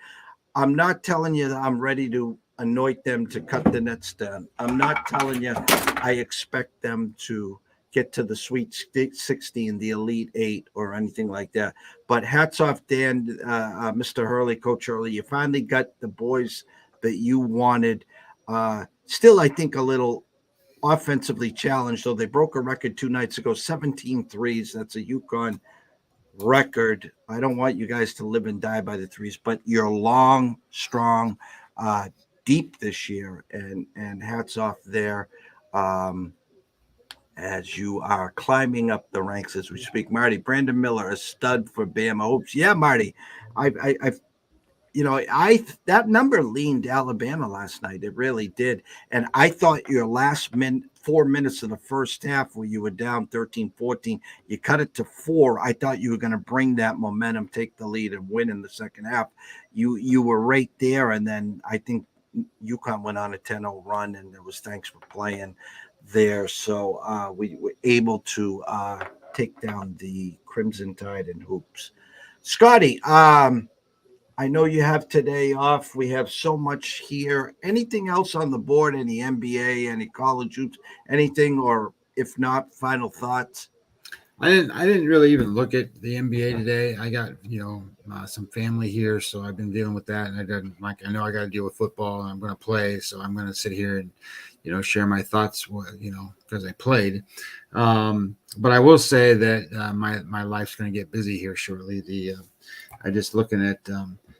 [SPEAKER 4] I'm not telling you that I'm ready to anoint them to cut the nets down. I'm not telling you I expect them to get to the Sweet 16, the Elite 8, or anything like that. But hats off, Dan, Mr. Hurley, Coach Hurley. You finally got the boys that you wanted. Still, I think, a little offensively challenged, though. They broke a record 2 nights ago, 17 threes. That's a UConn record. I don't want you guys to live and die by the threes, but you're long, strong, deep this year, and hats off there as you are climbing up the ranks as we speak. Marty, Brandon Miller, a stud for Bama hoops. Yeah, Marty, I've that number leaned Alabama last night. It really did. And I thought your last 4 minutes of the first half where you were down 13-14, you cut it to 4. I thought you were going to bring that momentum, take the lead, and win in the second half. You were right there, and then I think UConn went on a 10-0 run, and it was thanks for playing there. So we were able to take down the Crimson Tide in hoops. Scotty, I know you have today off. We have so much here. Anything else on the board? Any NBA, any college hoops, anything? Or if not, final thoughts?
[SPEAKER 5] I didn't really even look at the NBA today. I got some family here, so I've been dealing with that, and I know I got to deal with football, and I'm going to play, so I'm going to sit here and share my thoughts, because I played. But I will say that my life's going to get busy here shortly. I just looking at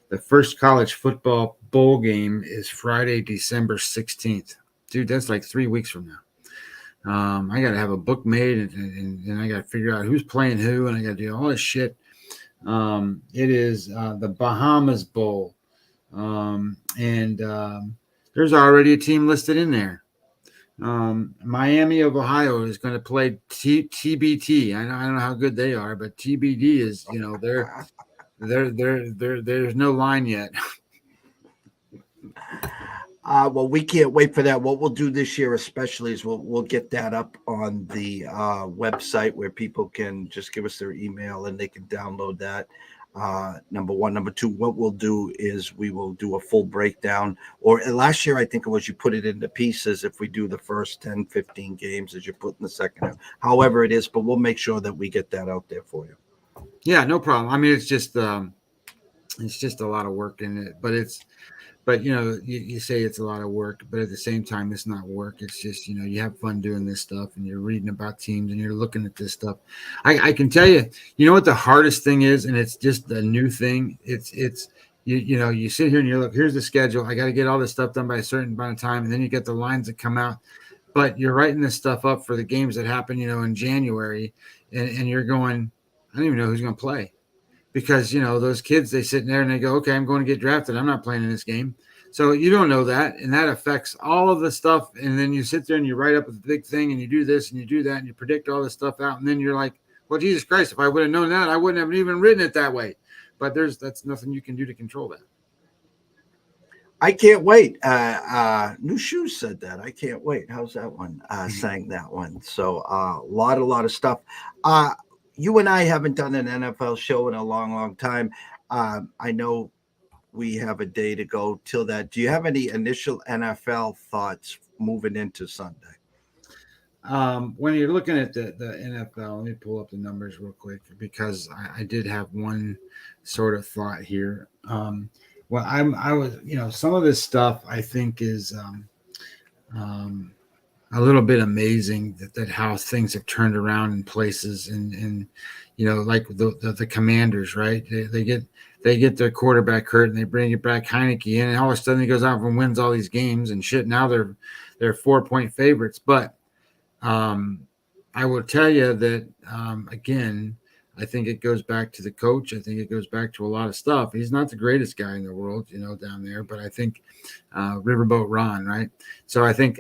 [SPEAKER 5] the first college football bowl game is Friday, December 16th. Dude, that's like 3 weeks from now. I got to have a book made, and I got to figure out who's playing who, and I got to do all this shit. It is the Bahamas Bowl, and there's already a team listed in there. Miami of Ohio is going to play TBT. I don't know how good they are, but TBD is, there's no line yet.
[SPEAKER 4] Well, we can't wait for that. What we'll do this year, especially, is we'll get that up on the website where people can just give us their email and they can download that. Number one. Number two, what we'll do is we will do a full breakdown. Or last year, I think it was you put it into pieces if we do the first 10, 15 games as you put in the second half. However it is, but we'll make sure that we get that out there for you.
[SPEAKER 5] Yeah, no problem. I mean, it's just a lot of work in it, but you say it's a lot of work, but at the same time, it's not work. It's just, you have fun doing this stuff, and you're reading about teams, and you're looking at this stuff. I can tell you, what the hardest thing is, and it's just a new thing. It's you sit here and you look, here's the schedule. I got to get all this stuff done by a certain amount of time, and then you get the lines that come out. but you're writing this stuff up for the games that happen, in January, and you're going, I don't even know who's going to play, because those kids, they sit in there and they go, okay, I'm going to get drafted. I'm not playing in this game. So you don't know that, and that affects all of the stuff. And then you sit there and you write up a big thing, and you do this and you do that, and you predict all this stuff out, and then you're like, well, Jesus Christ, if I would have known that, I wouldn't have even written it that way. But that's nothing you can do to control that.
[SPEAKER 4] I can't wait. New Shoes said that. I can't wait. How's that one? Sang that one. So a lot of stuff. You and I haven't done an NFL show in a long time. I know we have a day to go till that. Do you have any initial NFL thoughts moving into Sunday?
[SPEAKER 5] When you're looking at the NFL, let me pull up the numbers real quick, because I did have one sort of thought here. Well, I was, some of this stuff I think is a little bit amazing that how things have turned around in places, and like the Commanders, right? They get their quarterback hurt and they bring it back Heineke in, and all of a sudden he goes out and wins all these games and shit. Now they're 4-point favorites, but I will tell you that again, I think it goes back to the coach. I think it goes back to a lot of stuff. He's not the greatest guy in the world, down there, but I think Riverboat Ron, right? So I think,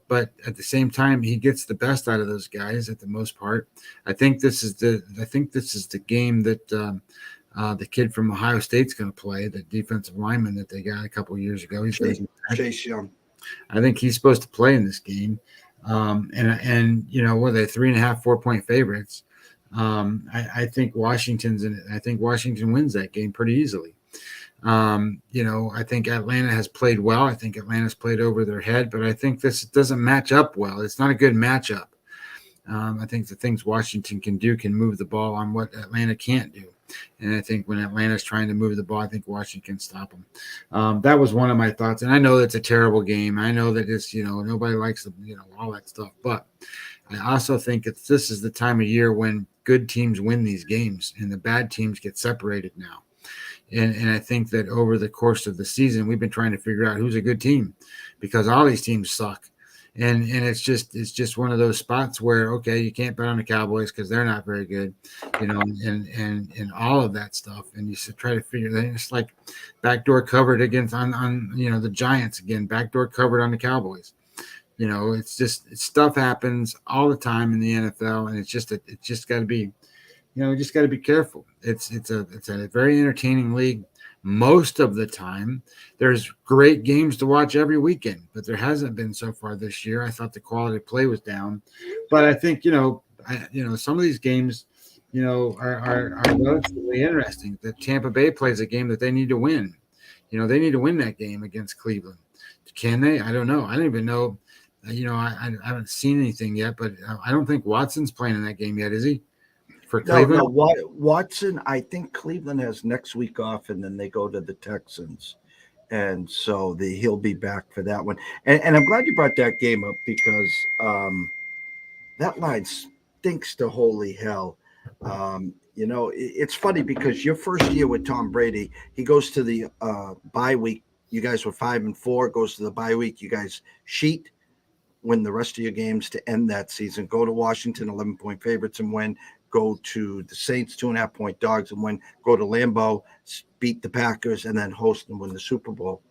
[SPEAKER 5] but at the same time, he gets the best out of those guys at the most part. I think this is the game that the kid from Ohio State's going to play, the defensive lineman that they got a couple of years ago.
[SPEAKER 4] Chase Young.
[SPEAKER 5] I think he's supposed to play in this game. And were they 3.5, 4-point favorites? I think Washington's in it. I think Washington wins that game pretty easily. I think Atlanta has played well. I think Atlanta's played over their head, but I think this doesn't match up well. It's not a good matchup. I think the things Washington can do can move the ball on what Atlanta can't do. And I think when Atlanta's trying to move the ball, I think Washington can stop them. That was one of my thoughts. And I know that's a terrible game. I know that it's, nobody likes all that stuff. But I also think this is the time of year when good teams win these games and the bad teams get separated now. And I think that over the course of the season, we've been trying to figure out who's a good team, because all these teams suck. And it's just one of those spots where, okay, you can't bet on the Cowboys because they're not very good, and all of that stuff. And you should try to figure that. It's like backdoor covered against on the Giants again, backdoor covered on the Cowboys. Stuff happens all the time in the NFL, and it's just got to be, just got to be careful. It's a very entertaining league. Most of the time, there's great games to watch every weekend, but there hasn't been so far this year. I thought the quality of play was down, but I think some of these games, are relatively interesting. That Tampa Bay plays a game that they need to win. They need to win that game against Cleveland. Can they? I don't know. I don't even know. I haven't seen anything yet, but I don't think Watson's playing in that game yet, is he? For Cleveland?
[SPEAKER 4] No, Watson, I think Cleveland has next week off, and then they go to the Texans. And so he'll be back for that one. And I'm glad you brought that game up, because that line stinks to holy hell. It's funny because your first year with Tom Brady, he goes to the bye week. You guys were 5-4, goes to the bye week. You guys cheat, win the rest of your games to end that season. Go to Washington, 11-point favorites, and win. Go to the Saints, 2.5-point dogs, and win. Go to Lambeau, beat the Packers, and then host and win the Super Bowl.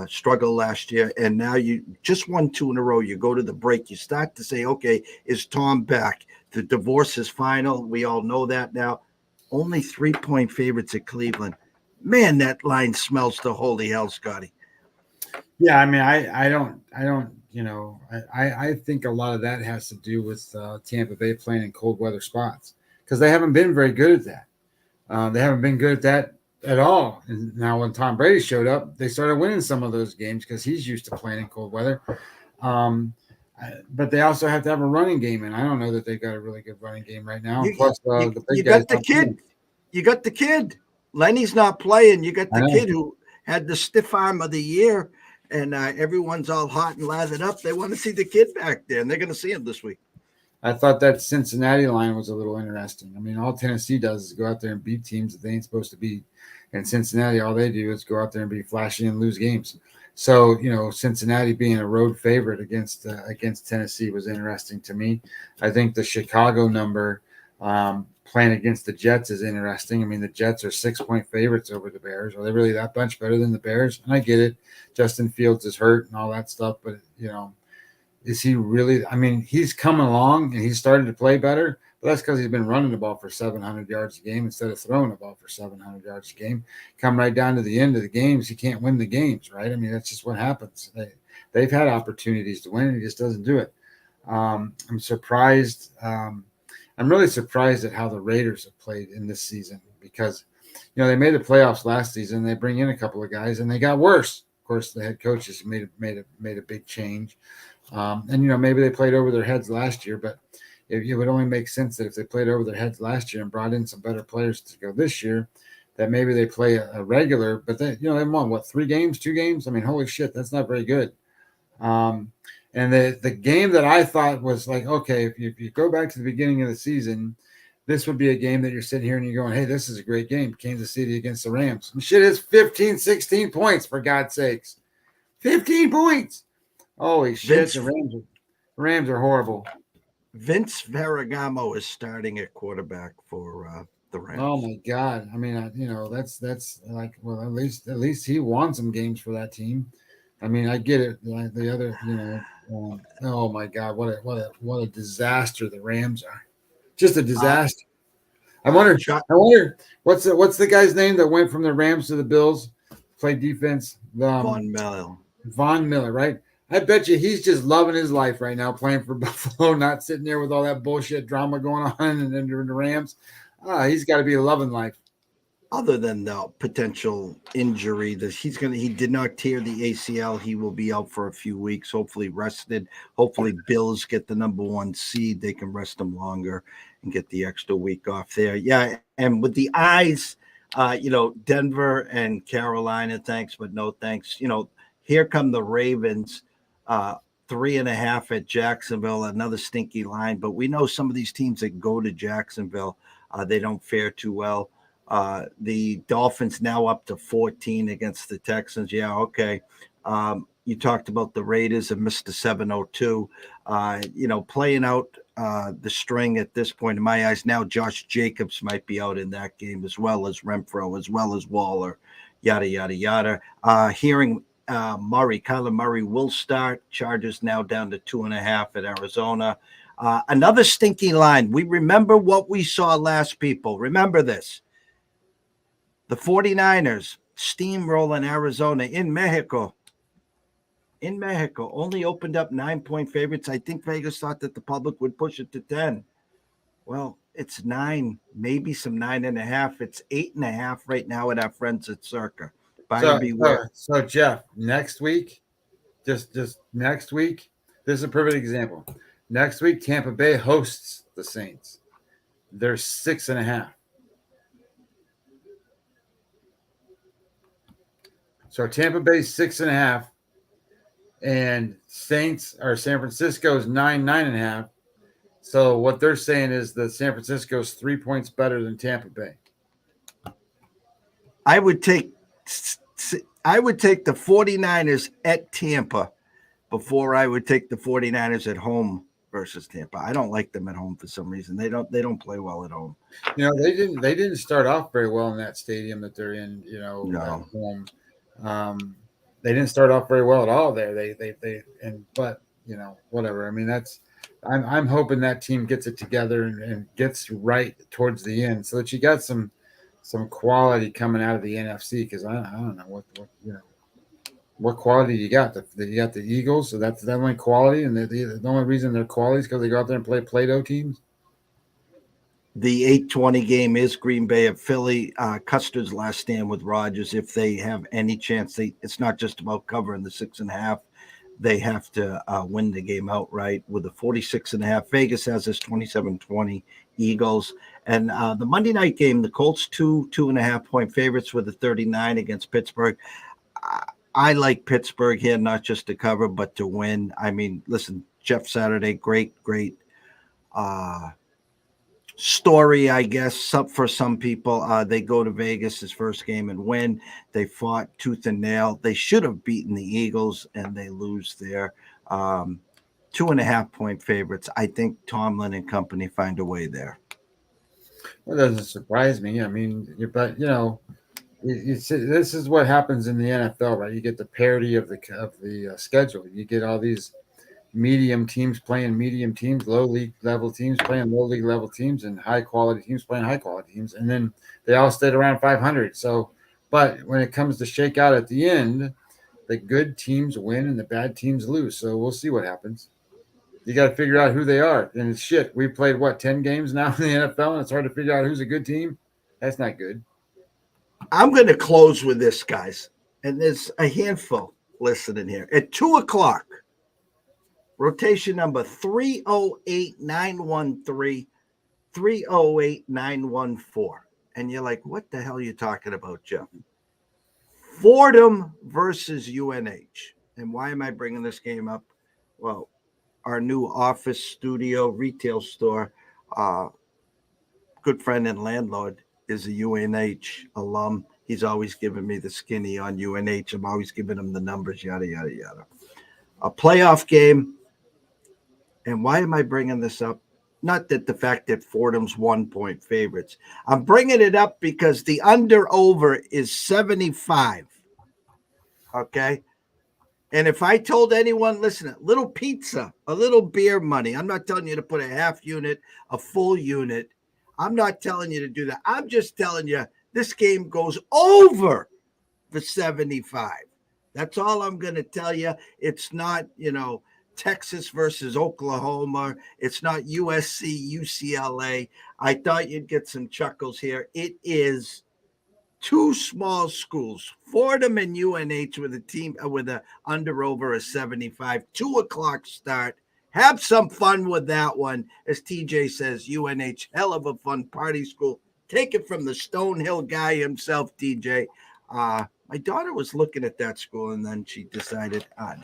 [SPEAKER 4] Struggle last year, and now you just won 2 in a row. You go to the break. You start to say, okay, is Tom back? The divorce is final. We all know that now. Only 3-point favorites at Cleveland. Man, that line smells to holy hell, Scotty.
[SPEAKER 5] Yeah, I mean, I don't, I think a lot of that has to do with Tampa Bay playing in cold weather spots, because they haven't been very good at that. They haven't been good at that at all. And now when Tom Brady showed up, they started winning some of those games because he's used to playing in cold weather. But they also have to have a running game, and I don't know that they've got a really good running game right now. Plus, the big guys.
[SPEAKER 4] You got the kid. Lenny's not playing. You got the kid who had the stiff arm of the year. And everyone's all hot and lathered up. They want to see the kid back there, and they're going to see him this week.
[SPEAKER 5] I thought that Cincinnati line was a little interesting. I mean, all Tennessee does is go out there and beat teams that they ain't supposed to beat. And Cincinnati, all they do is go out there and be flashy and lose games. So, Cincinnati being a road favorite against Tennessee was interesting to me. I think the Chicago number playing against the Jets is interesting. I mean, the Jets are 6-point favorites over the Bears. Are they really that much better than the Bears? And I get it. Justin Fields is hurt and all that stuff, but, is he really? I mean, he's coming along and he's starting to play better, but that's because he's been running the ball for 700 yards a game instead of throwing the ball for 700 yards a game. Come right down to the end of the games, he can't win the games, right? I mean, that's just what happens. They've had opportunities to win, and he just doesn't do it. I'm surprised. I'm really surprised at how the Raiders have played in this season because, they made the playoffs last season. They bring in a couple of guys, and they got worse. Of course, the head coaches made a big change. And maybe they played over their heads last year, but it would only make sense that if they played over their heads last year and brought in some better players to go this year, that maybe they play a regular. But they won 3 games, 2 games. I mean, holy shit, that's not very good. And the game that I thought was like, okay, if you go back to the beginning of the season, this would be a game that you're sitting here and you're going, hey, this is a great game, Kansas City against the Rams. And shit is 15, 16 points for God's sakes, 15 points. Holy shit, the Rams are horrible.
[SPEAKER 4] Vince Ferragamo is starting at quarterback for the Rams.
[SPEAKER 5] Oh my God! I mean, that's like, well, at least he won some games for that team. I mean, I get it. Like the other, oh my God, what a disaster the Rams are! Just a disaster. I wonder what's the guy's name that went from the Rams to the Bills, played defense?
[SPEAKER 4] Von Miller.
[SPEAKER 5] Von Miller, right? I bet you he's just loving his life right now, playing for Buffalo, not sitting there with all that bullshit drama going on and then the Rams. He's got to be loving life.
[SPEAKER 4] Other than the potential injury, he did not tear the ACL. He will be out for a few weeks, hopefully rested. Hopefully Bills get the number 1 seed. They can rest him longer and get the extra week off there. Yeah, and with the eyes, Denver and Carolina, thanks, but no thanks. Here come the Ravens. 3.5 at Jacksonville, another stinky line. But we know some of these teams that go to Jacksonville, they don't fare too well. The Dolphins now up to 14 against the Texans. Yeah, okay. You talked about the Raiders and Mr. 702. Playing out the string at this point, in my eyes, now Josh Jacobs might be out in that game, as well as Renfro, as well as Waller, yada, yada, yada. Hearing Kyler Murray will start. Chargers now down to 2.5 at Arizona. Another stinky line. We remember what we saw last, people. Remember this. The 49ers steamrolling Arizona in Mexico. Only opened up 9-point favorites. I think Vegas thought that the public would push it to 10. Well, it's 9, maybe some 9.5. It's 8.5 right now at our friends at Circa.
[SPEAKER 5] So Jeff, next week, just next week, this is a perfect example. Next week, Tampa Bay hosts the Saints. They're 6.5. So Tampa Bay's 6.5, and Saints or San Francisco's 9.5. So what they're saying is that San Francisco's 3 points better than Tampa Bay.
[SPEAKER 4] I would take the 49ers at Tampa before I would take the 49ers at home versus Tampa. I don't like them at home for some reason. They don't play well at home.
[SPEAKER 5] They didn't start off very well in that stadium that they're in,
[SPEAKER 4] No.
[SPEAKER 5] at home. They didn't start off very well at all there. But whatever. I mean, I'm hoping that team gets it together and gets right towards the end so that you got some quality coming out of the NFC, because I don't know what quality you got. You got the Eagles, so that's the only quality, and the only reason they're quality is because they go out there and play Play-Doh teams.
[SPEAKER 4] The 8:20 game is Green Bay at Philly. Custer's last stand with Rodgers. If they have any chance, it's not just about covering the 6.5. They have to win the game outright with a 46.5. Vegas has this 27-20 Eagles. And the Monday night game, the Colts 2.5 point favorites with a 39 against Pittsburgh. I like Pittsburgh here, not just to cover, but to win. I mean, listen, Jeff Saturday, great story, I guess, for some people. They go to Vegas his first game and win. They fought tooth and nail. They should have beaten the Eagles, and they lose there. 2.5-point favorites. I think Tomlin and company find a way there.
[SPEAKER 5] Well, it doesn't surprise me. I mean, but you see, this is what happens in the NFL, right? You get the parity of the schedule. You get all these medium teams playing medium teams, low league level teams playing low league level teams, and high quality teams playing high quality teams, and then they all stayed around 500. So, but when it comes to shake out at the end, the good teams win and the bad teams lose. So we'll see what happens. You got to figure out who they are. And it's shit. We played 10 games now in the NFL, and it's hard to figure out who's a good team. That's not good.
[SPEAKER 4] I'm going to close with this, guys, and there's a handful listening here. At 2:00, rotation number 308913, 308914. And you're like, what the hell are you talking about, Jeff? Fordham versus UNH. And why am I bringing this game up? Well, our new office studio retail store, good friend and landlord, is a UNH alum. He's always giving me the skinny on UNH. I'm always giving him the numbers, yada, yada, yada. A playoff game. And why am I bringing this up? Not that the fact that Fordham's 1-point favorites. I'm bringing it up because the under-over is 75. Okay? And if I told anyone, listen, a little pizza, a little beer money, I'm not telling you to put a half unit, a full unit. I'm not telling you to do that. I'm just telling you this game goes over the 75. That's all I'm going to tell you. It's not, Texas versus Oklahoma. It's not USC, UCLA. I thought you'd get some chuckles here. It is two small schools, Fordham and UNH, with a team with a under over a 75. 2:00 start. Have some fun with that one. As TJ says, UNH, hell of a fun party school. Take it from the Stonehill guy himself, TJ. My daughter was looking at that school, and then she decided, no.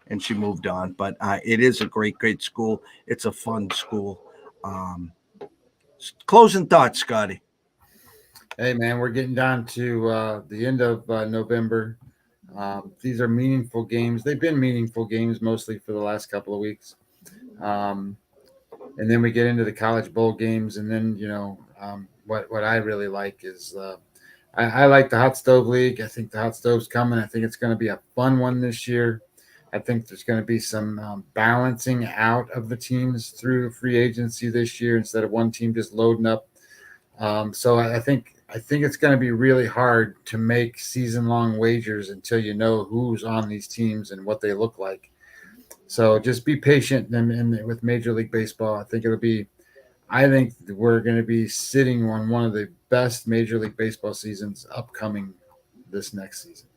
[SPEAKER 4] And she moved on. But it is a great, great school. It's a fun school. Closing thoughts, Scotty.
[SPEAKER 5] Hey, man, we're getting down to the end of November. These are meaningful games. They've been meaningful games mostly for the last couple of weeks. And then we get into the college bowl games. And then, what I really like is I like the Hot Stove League. I think the Hot Stove's coming. I think it's going to be a fun one this year. I think there's going to be some balancing out of the teams through free agency this year instead of one team just loading up. So I think it's going to be really hard to make season-long wagers until you know who's on these teams and what they look like. So just be patient and with Major League Baseball. I think we're going to be sitting on one of the best Major League Baseball seasons upcoming this next season.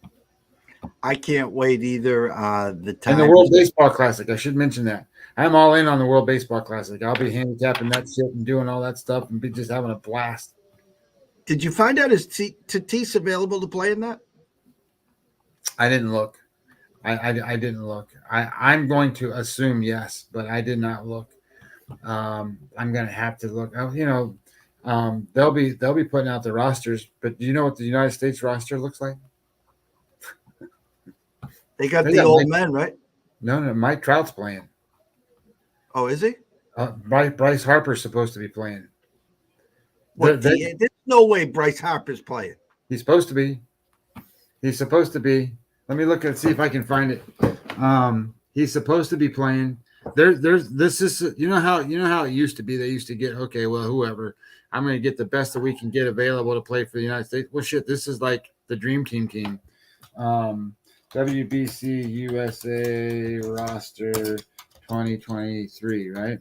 [SPEAKER 4] I can't wait either.
[SPEAKER 5] And the World Baseball Classic, I should mention that. I'm all in on the World Baseball Classic. I'll be handicapping that shit and doing all that stuff and be just having a blast.
[SPEAKER 4] Did you find out is Tatis available to play in that?
[SPEAKER 5] I didn't look. I didn't look. I'm going to assume yes, but I did not look. I'm going to have to look. They'll be putting out the rosters, but do you know what the United States roster looks like?
[SPEAKER 4] They got the old men, right?
[SPEAKER 5] No, Mike Trout's playing.
[SPEAKER 4] Oh, is he?
[SPEAKER 5] Bryce Harper's supposed to be playing.
[SPEAKER 4] There's no way Bryce Harper's playing.
[SPEAKER 5] He's supposed to be. Let me look and see if I can find it. He's supposed to be playing. This is you know how it used to be. They used to get whoever. I'm going to get the best that we can get available to play for the United States. Well, shit, this is like the dream team. WBC USA roster 2023, right?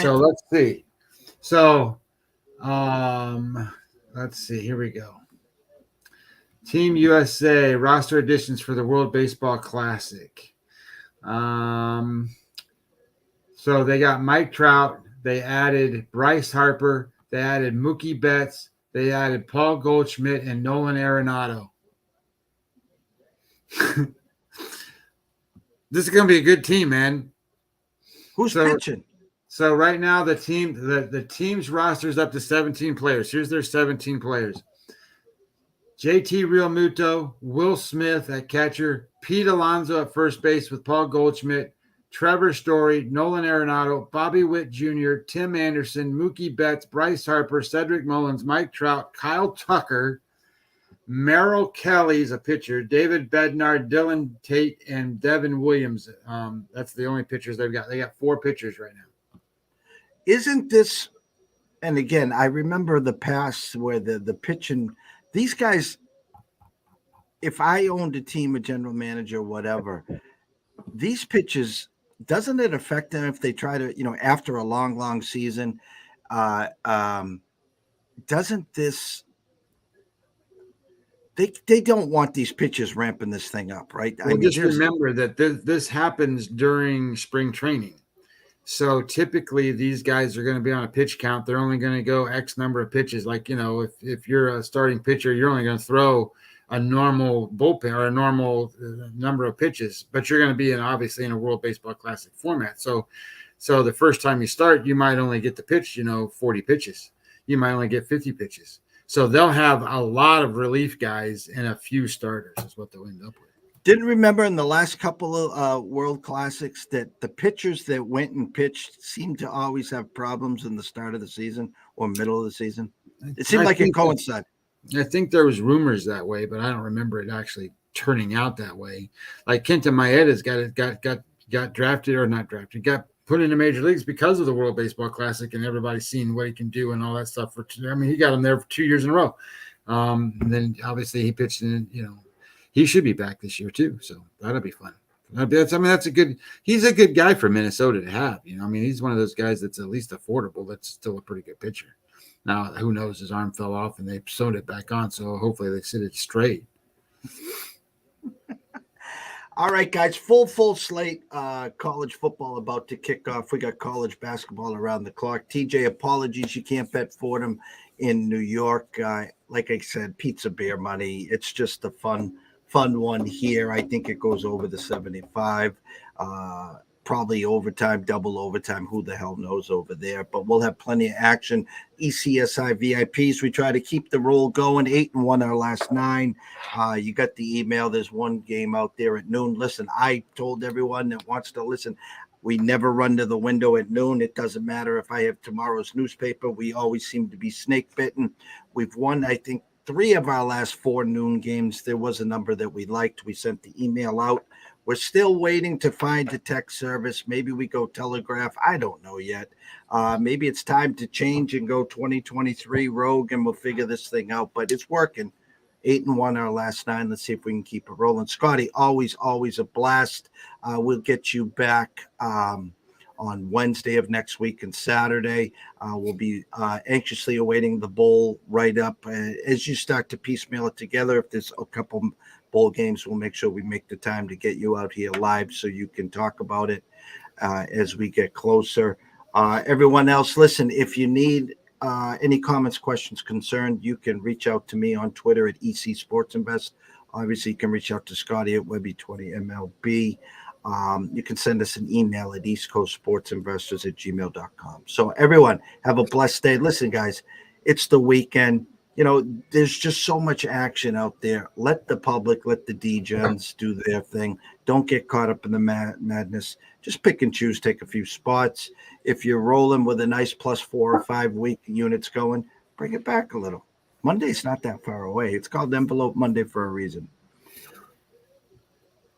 [SPEAKER 5] So let's see. So let's see. Here we go. Team USA roster additions for the World Baseball Classic. So they got Mike Trout. They added Bryce Harper. They added Mookie Betts. They added Paul Goldschmidt and Nolan Arenado. This is going to be a good team, man.
[SPEAKER 4] Who's pitching?
[SPEAKER 5] So right now the team's roster is up to 17 players. Here's their 17 players. JT Realmuto, Will Smith at catcher, Pete Alonso at first base with Paul Goldschmidt, Trevor Story, Nolan Arenado, Bobby Witt Jr., Tim Anderson, Mookie Betts, Bryce Harper, Cedric Mullins, Mike Trout, Kyle Tucker, Merrill Kelly's a pitcher, David Bednar, Dylan Tate, and Devin Williams. That's the only pitchers they've got. They got 4 pitchers right now.
[SPEAKER 4] Isn't this, and again, I remember the past where the pitching, these guys, if I owned a team, a general manager, whatever, these pitches, doesn't it affect them if they try to, after a long season, doesn't this, they don't want these pitches ramping this thing up, right?
[SPEAKER 5] Well, just remember that this happens during spring training. So typically these guys are going to be on a pitch count. They're only going to go X number of pitches. Like, if you're a starting pitcher, you're only going to throw a normal bullpen or a normal number of pitches, but you're going to be obviously in a World Baseball Classic format. So the first time you start, you might only get to pitch, 40 pitches. You might only get 50 pitches. So they'll have a lot of relief guys and a few starters is what they'll end up with.
[SPEAKER 4] Didn't remember in the last couple of World Classics that the pitchers that went and pitched seemed to always have problems in the start of the season or middle of the season. It seemed like it coincided.
[SPEAKER 5] I think there was rumors that way, but I don't remember it actually turning out that way. Like Kenta Maeda's got drafted or not drafted, got put into major leagues because of the World Baseball Classic and everybody's seen what he can do and all that stuff. He got him there for 2 years in a row. And then obviously he pitched in, he should be back this year too. So that'll be fun. He's a good guy for Minnesota to have, he's one of those guys that's at least affordable. That's still a pretty good pitcher. Now, who knows, his arm fell off and they sewed it back on. So hopefully they sit it straight.
[SPEAKER 4] All right, guys, full slate. College football about to kick off. We got college basketball around the clock. TJ, apologies, you can't bet Fordham in New York. Like I said, pizza beer money. It's just a fun one here. I think it goes over the 75. Probably overtime, double overtime. Who the hell knows over there? But we'll have plenty of action. ECSI VIPs. We try to keep the roll going. 8-1 our last 9. You got the email. There's one game out there at noon. Listen, I told everyone that wants to listen, we never run to the window at noon. It doesn't matter if I have tomorrow's newspaper. We always seem to be snake bitten. We've won, I think, 3 of our last 4 noon games. There was a number that we liked. We sent the email out. We're still waiting to find the text service. Maybe we go Telegraph. I don't know yet. Maybe it's time to change and go 2023 Rogue, and we'll figure this thing out. But it's working. 8-1 our last 9. Let's see if we can keep it rolling. Scotty, always a blast. We'll get you back on Wednesday of next week and Saturday. We'll be anxiously awaiting the bowl write-up. As you start to piecemeal it together, if there's a couple bowl games, we'll make sure we make the time to get you out here live so you can talk about it as we get closer. Everyone else, listen, if you need any comments, questions, concerns, you can reach out to me on Twitter at EC Sports Invest. Obviously, you can reach out to Scotty at Webby20MLB. You can send us an email at eastcoastsportsinvestors@gmail.com. So everyone, have a blessed day. Listen, guys, it's the weekend. There's just so much action out there. Let the public, let the D-Gens do their thing. Don't get caught up in the madness. Just pick and choose, take a few spots. If you're rolling with a nice +4 or 5 week units going, bring it back a little. Monday's not that far away. It's called Envelope Monday for a reason.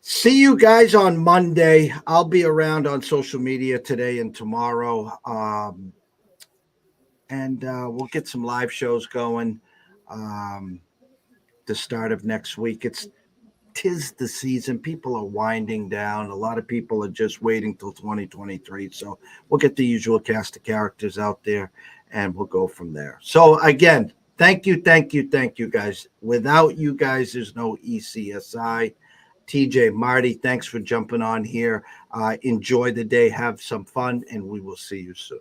[SPEAKER 4] See you guys on Monday. I'll be around on social media today and tomorrow. And we'll get some live shows going the start of next week. Tis the season. People are winding down. A lot of people are just waiting till 2023. So we'll get the usual cast of characters out there and we'll go from there. So again, thank you, guys. Without you guys, there's no ECSI. TJ, Marty, thanks for jumping on here. Enjoy the day. Have some fun, and we will see you soon.